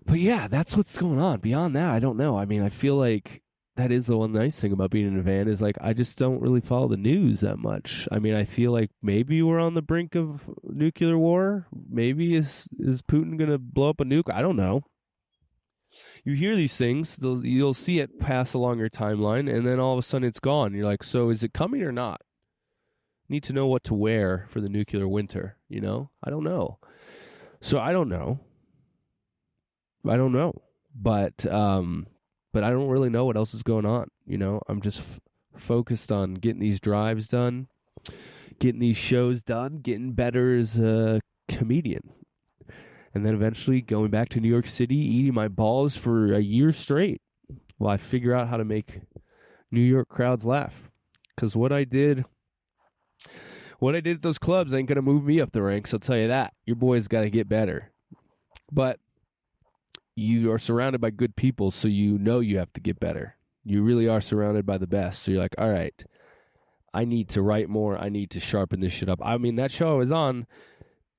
But yeah, that's what's going on. Beyond that, I don't know. I mean, I feel like that is the one nice thing about being in a van is like I just don't really follow the news that much. I mean, I feel like maybe we're on the brink of nuclear war. Maybe is Putin going to blow up a nuke? I don't know. You hear these things, you'll see it pass along your timeline, and then all of a sudden it's gone. You're like, so is it coming or not? Need to know what to wear for the nuclear winter, you know? I don't know. So I don't know. But I don't really know what else is going on. You know, I'm just focused on getting these drives done, getting these shows done, getting better as a comedian. And then eventually going back to New York City, eating my balls for a year straight while I figure out how to make New York crowds laugh. Because what I did at those clubs ain't going to move me up the ranks, I'll tell you that. Your boy's got to get better. But you are surrounded by good people, so you know you have to get better. You really are surrounded by the best. So you're like, all right, I need to write more. I need to sharpen this shit up. I mean, that show I was on,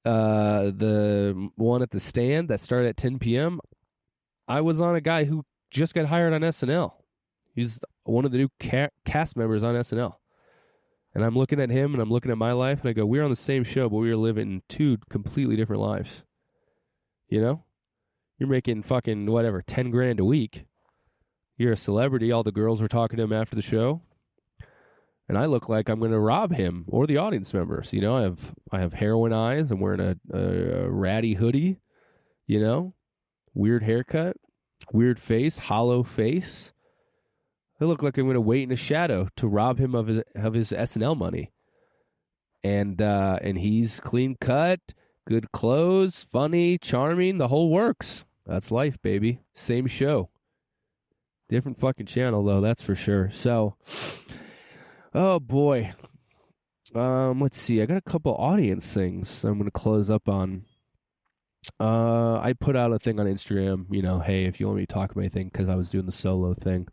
the one at the Stand that started at 10 p.m., I was on a guy who just got hired on SNL. He's one of the new cast members on SNL. And I'm looking at him and I'm looking at my life and I go, we're on the same show, but we are living two completely different lives. You know? You're making fucking, whatever, 10 grand a week. You're a celebrity. All the girls were talking to him after the show. And I look like I'm going to rob him or the audience members. You know, I have heroin eyes. I'm wearing a ratty hoodie. You know? Weird haircut. Weird face. Hollow face. I look like I'm going to wait in a shadow to rob him of his SNL money. And he's clean cut, good clothes, funny, charming, the whole works. That's life, baby. Same show. Different fucking channel, though, that's for sure. So, oh, boy. Let's see. I got a couple audience things I'm going to close up on. I put out a thing on Instagram, you know, hey, if you want me to talk about anything, because I was doing the solo thing.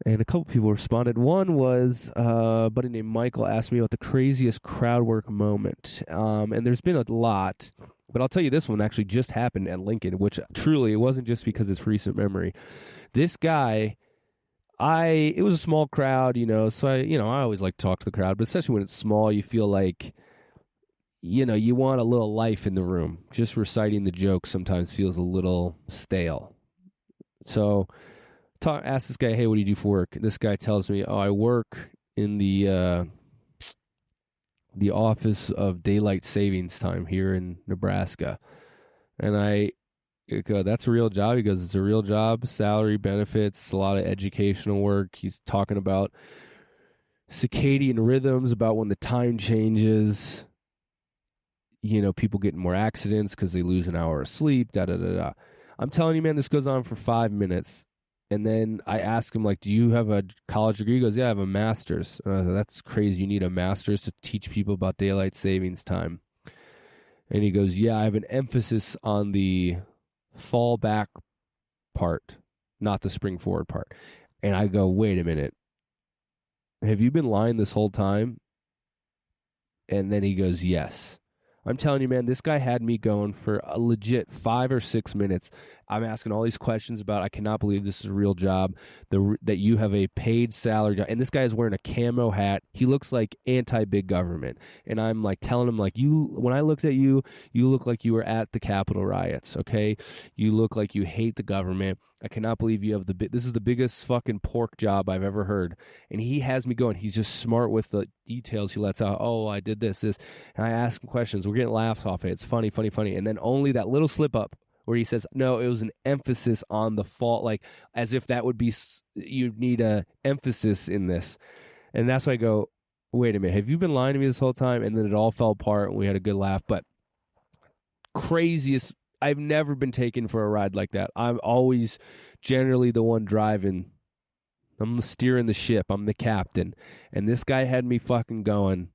And a couple people responded. One was a buddy named Michael asked me about the craziest crowd work moment. And there's been a lot, but I'll tell you this one actually just happened at Lincoln, which truly it wasn't just because it's recent memory. This guy, it was a small crowd, so I always like to talk to the crowd, but especially when it's small, you feel like, you want a little life in the room. Just reciting the jokes sometimes feels a little stale. So ask this guy, hey, what do you do for work? And this guy tells me, oh, I work in the Office of Daylight Savings Time here in Nebraska. And I go, that's a real job? He goes, it's a real job, salary, benefits, a lot of educational work. He's talking about circadian rhythms, about when the time changes, people getting more accidents because they lose an hour of sleep, da-da-da-da. I'm telling you, man, this goes on for 5 minutes. And then I ask him, like, do you have a college degree? He goes, yeah, I have a master's. And I was like, that's crazy. You need a master's to teach people about daylight savings time. And he goes, yeah, I have an emphasis on the fall back part, not the spring forward part. And I go, wait a minute. Have you been lying this whole time? And then he goes, yes. I'm telling you, man, this guy had me going for a legit 5 or 6 minutes. I'm asking all these questions about, I cannot believe this is a real job, that you have a paid salary job. And this guy is wearing a camo hat. He looks like anti-big government. And I'm like telling him, like, when I looked at you, you look like you were at the Capitol riots, okay? You look like you hate the government. I cannot believe you have this is the biggest fucking pork job I've ever heard. And he has me going. He's just smart with the details he lets out. Oh, I did this. And I ask him questions. We're getting laughs off it. It's funny. And then only that little slip up where he says, no, it was an emphasis on the fault, like as if that would be, you'd need a emphasis in this. And that's why I go, wait a minute, have you been lying to me this whole time? And then it all fell apart and we had a good laugh. But craziest, I've never been taken for a ride like that. I'm always generally the one driving. I'm steering the ship. I'm the captain. And this guy had me fucking going.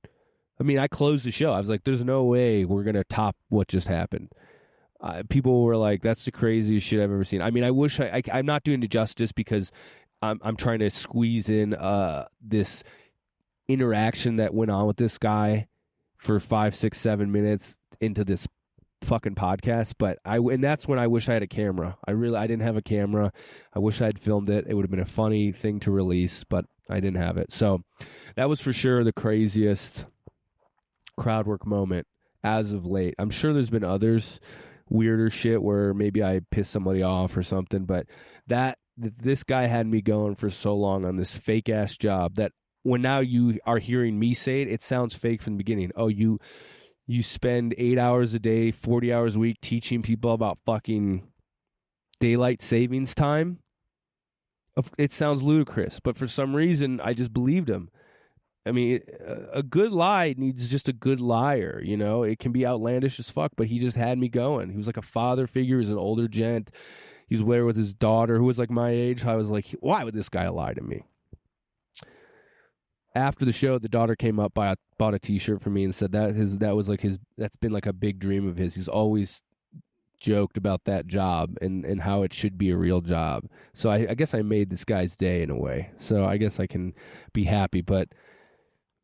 I mean, I closed the show. I was like, there's no way we're going to top what just happened. People were like, that's the craziest shit I've ever seen. I mean, I wish I'm not doing it justice because I'm trying to squeeze in this interaction that went on with this guy for 5, 6, 7 minutes into this fucking podcast. But and that's when I wish I had a camera. I didn't have a camera. I wish I had filmed it. It would have been a funny thing to release, but I didn't have it. So that was for sure the craziest crowd work moment as of late. I'm sure there's been others, weirder shit where maybe I pissed somebody off or something, but this guy had me going for so long on this fake ass job that when now you are hearing me say it, it sounds fake from the beginning. Oh, you spend 8 hours a day, 40 hours a week teaching people about fucking daylight savings time? It sounds ludicrous, but for some reason I just believed him. I mean, a good lie needs just a good liar, It can be outlandish as fuck, but he just had me going. He was like a father figure. He was an older gent. He was there with his daughter, who was like my age. I was like, why would this guy lie to me? After the show, the daughter came up, bought a T-shirt for me, and said that's been like a big dream of his. He's always joked about that job and how it should be a real job. So I guess I made this guy's day in a way. So I guess I can be happy, but.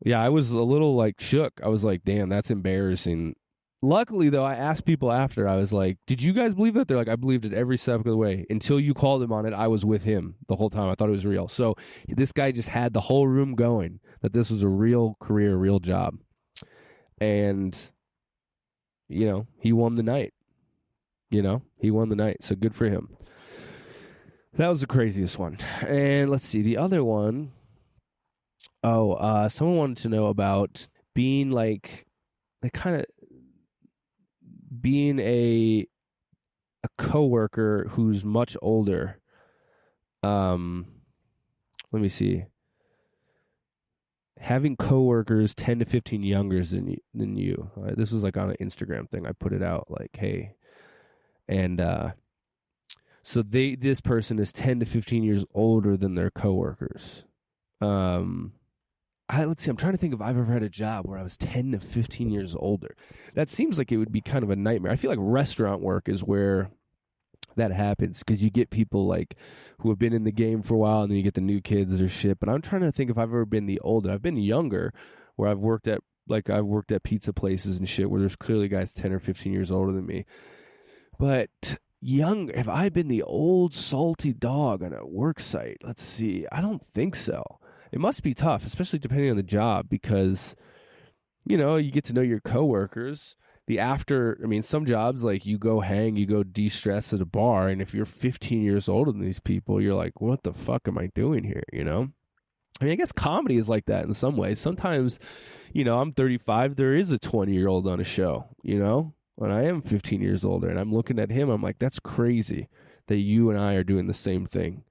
Yeah, I was a little like shook. I was like, damn, that's embarrassing. Luckily, though, I asked people after. I was like, did you guys believe it? They're like, I believed it every step of the way. Until you called him on it, I was with him the whole time. I thought it was real. So this guy just had the whole room going that this was a real career, real job. And, he won the night. He won the night. So good for him. That was the craziest one. And let's see. The other one. Someone wanted to know about being being a coworker who's much older. Let me see. Having coworkers 10 to 15 younger than you. This was like on an Instagram thing. I put it out like, hey, and so this person is 10 to 15 years older than their coworkers. Let's see. I'm trying to think if I've ever had a job where I was 10 to 15 years older. That seems like it would be kind of a nightmare. I feel like restaurant work is where that happens because you get people like who have been in the game for a while, and then you get the new kids or shit. But I'm trying to think if I've ever been the older. I've been younger, where I've worked at pizza places and shit where there's clearly guys 10 or 15 years older than me. But young, have I been the old salty dog on a work site? Let's see. I don't think so. It must be tough, especially depending on the job, because you get to know your coworkers. Some jobs, like, you go hang, you go de-stress at a bar, and if you're 15 years older than these people, you're like, what the fuck am I doing here, I guess comedy is like that in some ways. Sometimes, I'm 35, there is a 20-year-old on a show, and I am 15 years older, and I'm looking at him, I'm like, that's crazy that you and I are doing the same thing,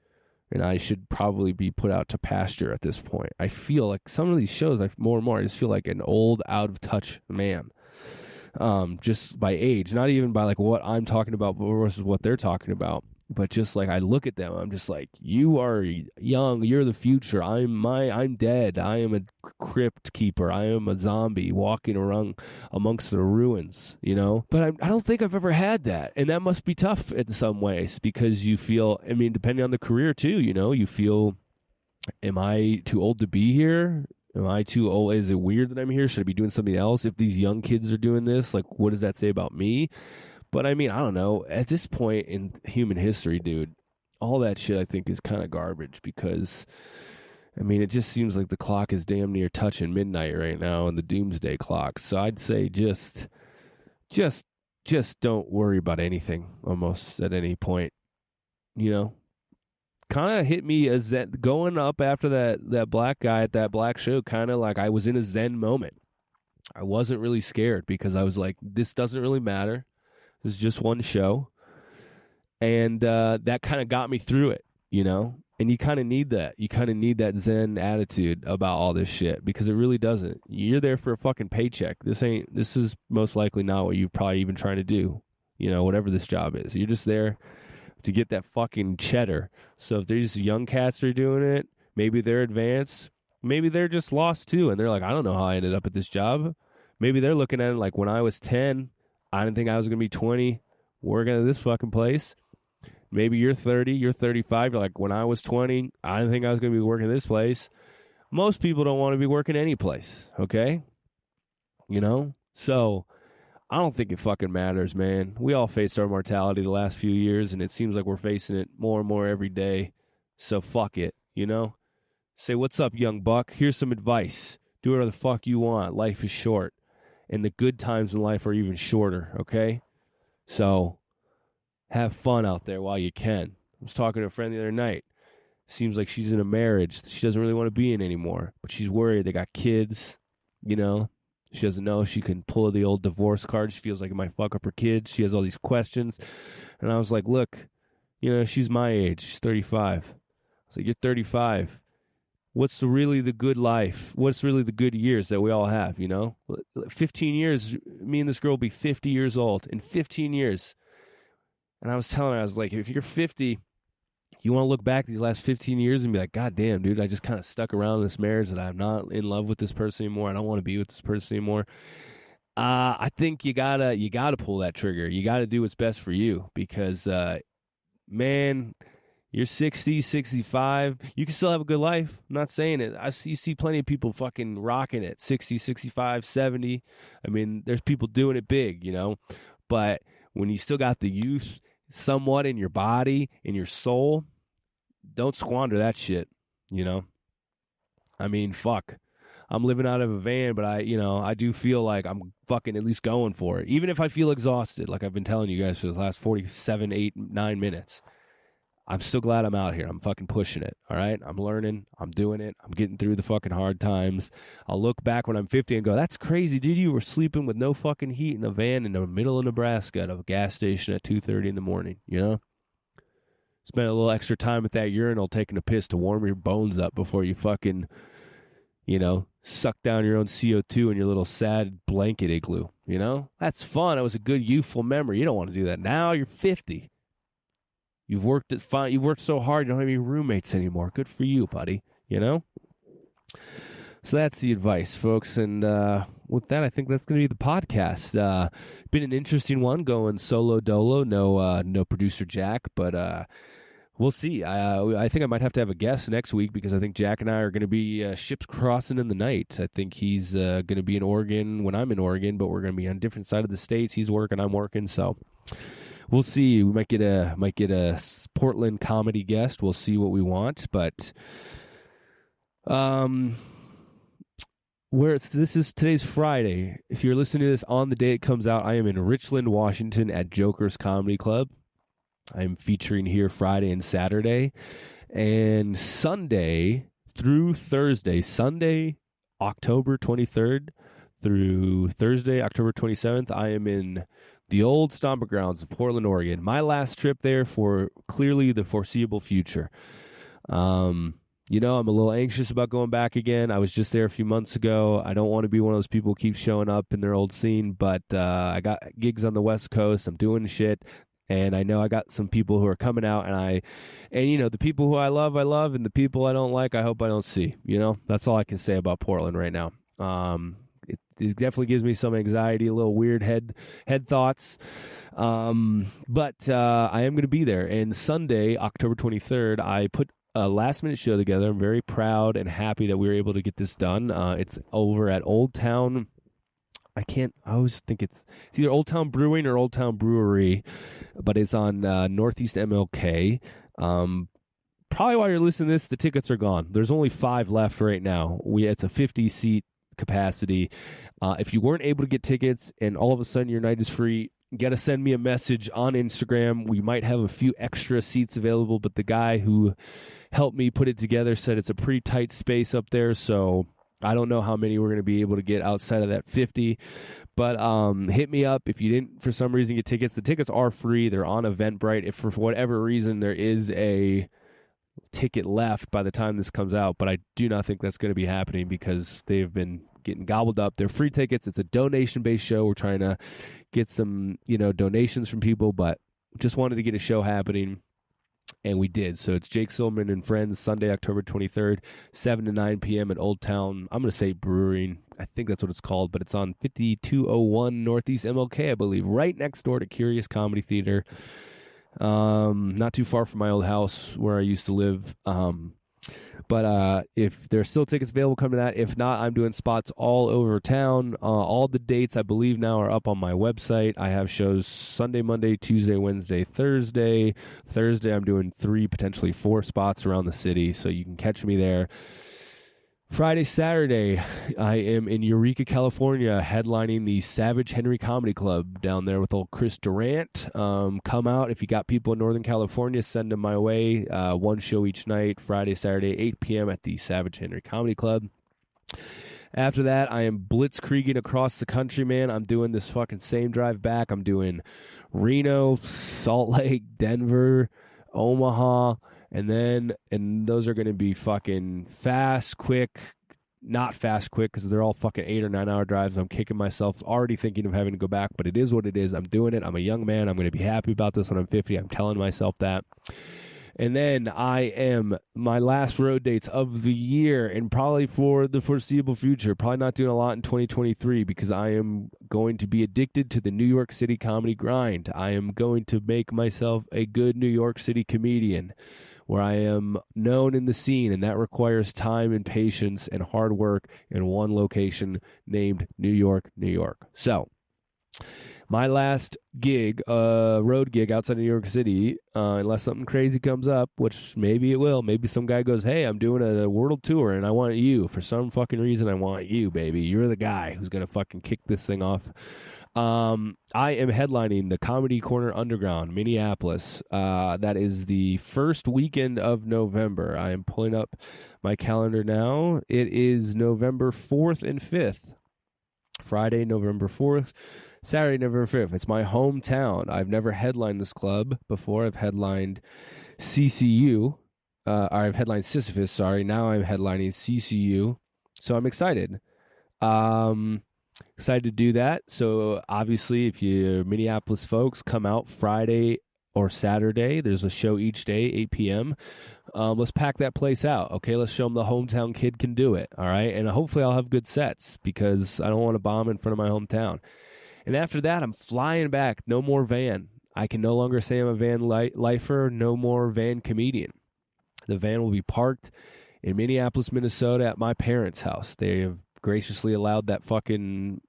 and I should probably be put out to pasture at this point. I feel like some of these shows, more and more, I just feel like an old, out-of-touch man. Just by age, not even by like what I'm talking about versus what they're talking about, but just like I look at them, I'm just like, you are young, you're the future. I'm dead. I am a crypt keeper. I am a zombie walking around amongst the ruins, But I don't think I've ever had that, and that must be tough in some ways because you feel. Depending on the career too, you feel, am I too old to be here? Am I too old? Is it weird that I'm here? Should I be doing something else? If these young kids are doing this, like, what does that say about me? But I don't know. At this point in human history, dude, all that shit I think is kind of garbage because, it just seems like the clock is damn near touching midnight right now, and the doomsday clock. So I'd say just don't worry about anything almost at any point, Kind of hit me as that going up after that black guy at that black show, kind of like I was in a zen moment. I wasn't really scared because I was like, this doesn't really matter. This is just one show. And that kind of got me through it, And you kind of need that. You kind of need that zen attitude about all this shit because it really doesn't. You're there for a fucking paycheck. This is most likely not what you're probably even trying to do, whatever this job is. You're just there to get that fucking cheddar. So if there's young cats that are doing it, maybe they're advanced, maybe they're just lost too, and they're like, I don't know how I ended up at this job. Maybe they're looking at it like, when I was 10, I didn't think I was going to be 20 working at this fucking place. Maybe you're 30, you're 35, you're like, when I was 20, I didn't think I was going to be working this place. Most people don't want to be working any place, okay? So I don't think it fucking matters, man. We all faced our mortality the last few years, and it seems like we're facing it more and more every day. So fuck it, Say, what's up, young buck? Here's some advice. Do whatever the fuck you want. Life is short, and the good times in life are even shorter, okay? So have fun out there while you can. I was talking to a friend the other night. Seems like she's in a marriage that she doesn't really want to be in anymore, but she's worried. They got kids, She doesn't know if she can pull the old divorce card. She feels like it might fuck up her kids. She has all these questions. And I was like, look, she's my age. She's 35. I was like, you're 35. What's really the good life? What's really the good years that we all have, 15 years, me and this girl will be 50 years old in 15 years. And I was telling her, I was like, if you're 50, you want to look back these last 15 years and be like, God damn, dude, I just kind of stuck around in this marriage that I'm not in love with this person anymore. I don't want to be with this person anymore. I think you gotta pull that trigger. You gotta do what's best for you because, man, you're 60, 65. You can still have a good life. I'm not saying it. You see plenty of people fucking rocking it, 60, 65, 70. There's people doing it big, But when you still got the youth somewhat in your body, in your soul, don't squander that shit, fuck. I'm living out of a van, but I do feel like I'm fucking at least going for it. Even if I feel exhausted, like I've been telling you guys for the last 47, 8, 9 minutes. I'm still glad I'm out here. I'm fucking pushing it, all right? I'm learning. I'm doing it. I'm getting through the fucking hard times. I'll look back when I'm 50 and go, that's crazy, dude. You were sleeping with no fucking heat in a van in the middle of Nebraska at a gas station at 2:30 in the morning, Spend a little extra time at that urinal taking a piss to warm your bones up before you fucking, suck down your own CO2 in your little sad blanket igloo, That's fun. It was a good youthful memory. You don't want to do that now. You're 50. You've worked so hard, you don't have any roommates anymore. Good for you, buddy, So that's the advice, folks. And with that, I think that's going to be the podcast. Been an interesting one going solo dolo. No producer Jack, but we'll see. I think I might have to have a guest next week because I think Jack and I are going to be ships crossing in the night. I think he's going to be in Oregon when I'm in Oregon, but we're going to be on different side of the states. He's working, I'm working, so we'll see. We might get a Portland comedy guest. We'll see what we want, but today's Friday. If you're listening to this on the day it comes out, I am in Richland, Washington at Joker's Comedy Club. I'm featuring here Friday and Saturday, and Sunday through Thursday. Sunday, October 23rd through Thursday, October 27th, I am in the old stomping grounds of Portland, Oregon. My last trip there for clearly the foreseeable future. You know, I'm a little anxious about going back again. I was just there a few months ago. I don't want to be one of those people who keep showing up in their old scene, but I got gigs on the West Coast. I'm doing shit. And I know I got some people who are coming out, and you know, the people who I love, and the people I don't like, I hope I don't see. You know, that's all I can say about Portland right now. It definitely gives me some anxiety, a little weird head thoughts. But I am going to be there. And Sunday, October 23rd, I put a last minute show together. I'm very proud and happy that we were able to get this done. It's over at Old Town. I always think it's either Old Town Brewing or Old Town Brewery, but it's on Northeast MLK. Probably while you're listening to this, the tickets are gone. There's only 5 left right now. It's a 50-seat capacity. If you weren't able to get tickets and all of a sudden your night is free, you got to send me a message on Instagram. We might have a few extra seats available, but the guy who helped me put it together said it's a pretty tight space up there, so I don't know how many we're going to be able to get outside of that 50, but hit me up if you didn't, for some reason, get tickets. The tickets are free. They're on Eventbrite. If for whatever reason there is a ticket left by the time this comes out, but I do not think that's going to be happening because they've been getting gobbled up. They're free tickets. It's a donation-based show. We're trying to get some, donations from people, but just wanted to get a show happening. And we did. So it's Jake Silverman and Friends, Sunday, October 23rd, 7 to 9 p.m. at Old Town. I'm going to say Brewing. I think that's what it's called, but it's on 5201 Northeast MLK, I believe, right next door to Curious Comedy Theater. Not too far from my old house where I used to live. But if there's still tickets available, come to that. If not, I'm doing spots all over town. All the dates, I believe, now are up on my website. I have shows Sunday, Monday, Tuesday, Wednesday, Thursday. Thursday, I'm doing 3, potentially 4 spots around the city, so you can catch me there. Friday, Saturday, I am in Eureka, California, headlining the Savage Henry Comedy Club down there with old Chris Durant. Come out. If you got people in Northern California, send them my way. 1 show each night, Friday, Saturday, 8 p.m. at the Savage Henry Comedy Club. After that, I am blitzkrieging across the country, man. I'm doing this fucking same drive back. I'm doing Reno, Salt Lake, Denver, Omaha, and those are going to be fucking fast, quick, not fast, quick, because they're all fucking 8 or 9 hour drives. I'm kicking myself, already thinking of having to go back, but it is what it is. I'm doing it. I'm a young man. I'm going to be happy about this when I'm 50. I'm telling myself that. And then my last road dates of the year and probably for the foreseeable future, probably not doing a lot in 2023 because I am going to be addicted to the New York City comedy grind. I am going to make myself a good New York City comedian where I am known in the scene, and that requires time and patience and hard work in one location named New York, New York. So my last gig, road gig outside of New York City, unless something crazy comes up, which maybe it will. Maybe some guy goes, hey, I'm doing a world tour, and I want you. For some fucking reason, I want you, baby. You're the guy who's going to fucking kick this thing off. I am headlining the Comedy Corner Underground, Minneapolis. That is the first weekend of November. I am pulling up my calendar now. It is November 4th and 5th. Friday, November 4th. Saturday, November 5th. It's my hometown. I've never headlined this club before. I've headlined CCU. I've headlined Sisyphus, sorry. Now I'm headlining CCU. So I'm excited. Excited to do that. So obviously, if you're Minneapolis folks, come out Friday or Saturday. There's a show each day, 8 p.m. Let's pack that place out, okay? Let's show them the hometown kid can do it, all right? And hopefully I'll have good sets because I don't want to bomb in front of my hometown. And after that, I'm flying back. No more van. I can no longer say I'm a van lifer. No more van comedian. The van will be parked in Minneapolis, Minnesota at my parents' house. They have graciously allowed that fucking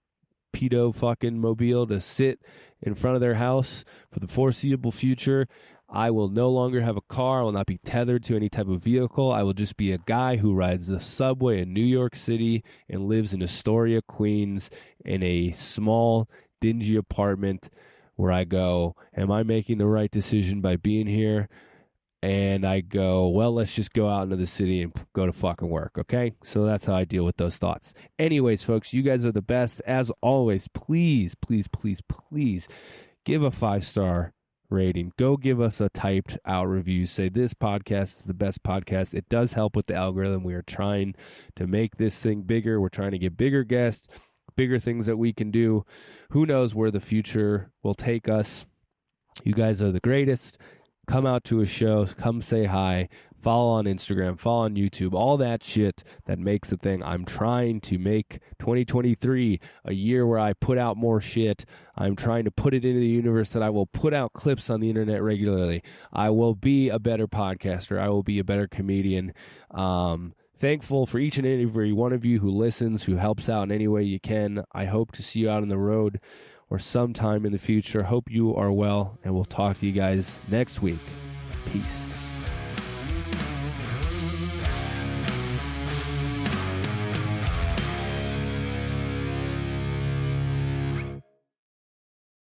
pedo fucking mobile to sit in front of their house for the foreseeable future. I will no longer have a car. I will not be tethered to any type of vehicle. I will just be a guy who rides the subway in New York City and lives in Astoria, Queens, in a small, dingy apartment where I go, am I making the right decision by being here? And I go, well, let's just go out into the city and go to fucking work, okay? So that's how I deal with those thoughts. Anyways, folks, you guys are the best. As always, please, please, please, please give a 5-star rating. Go give us a typed out review. Say this podcast is the best podcast. It does help with the algorithm. We are trying to make this thing bigger. We're trying to get bigger guests, bigger things that we can do. Who knows where the future will take us? You guys are the greatest. Come out to a show, come say hi, follow on Instagram, follow on YouTube, all that shit that makes the thing. I'm trying to make 2023 a year where I put out more shit. I'm trying to put it into the universe that I will put out clips on the internet regularly. I will be a better podcaster. I will be a better comedian. Thankful for each and every one of you who listens, who helps out in any way you can. I hope to see you out on the road or sometime in the future. Hope you are well, and we'll talk to you guys next week. Peace.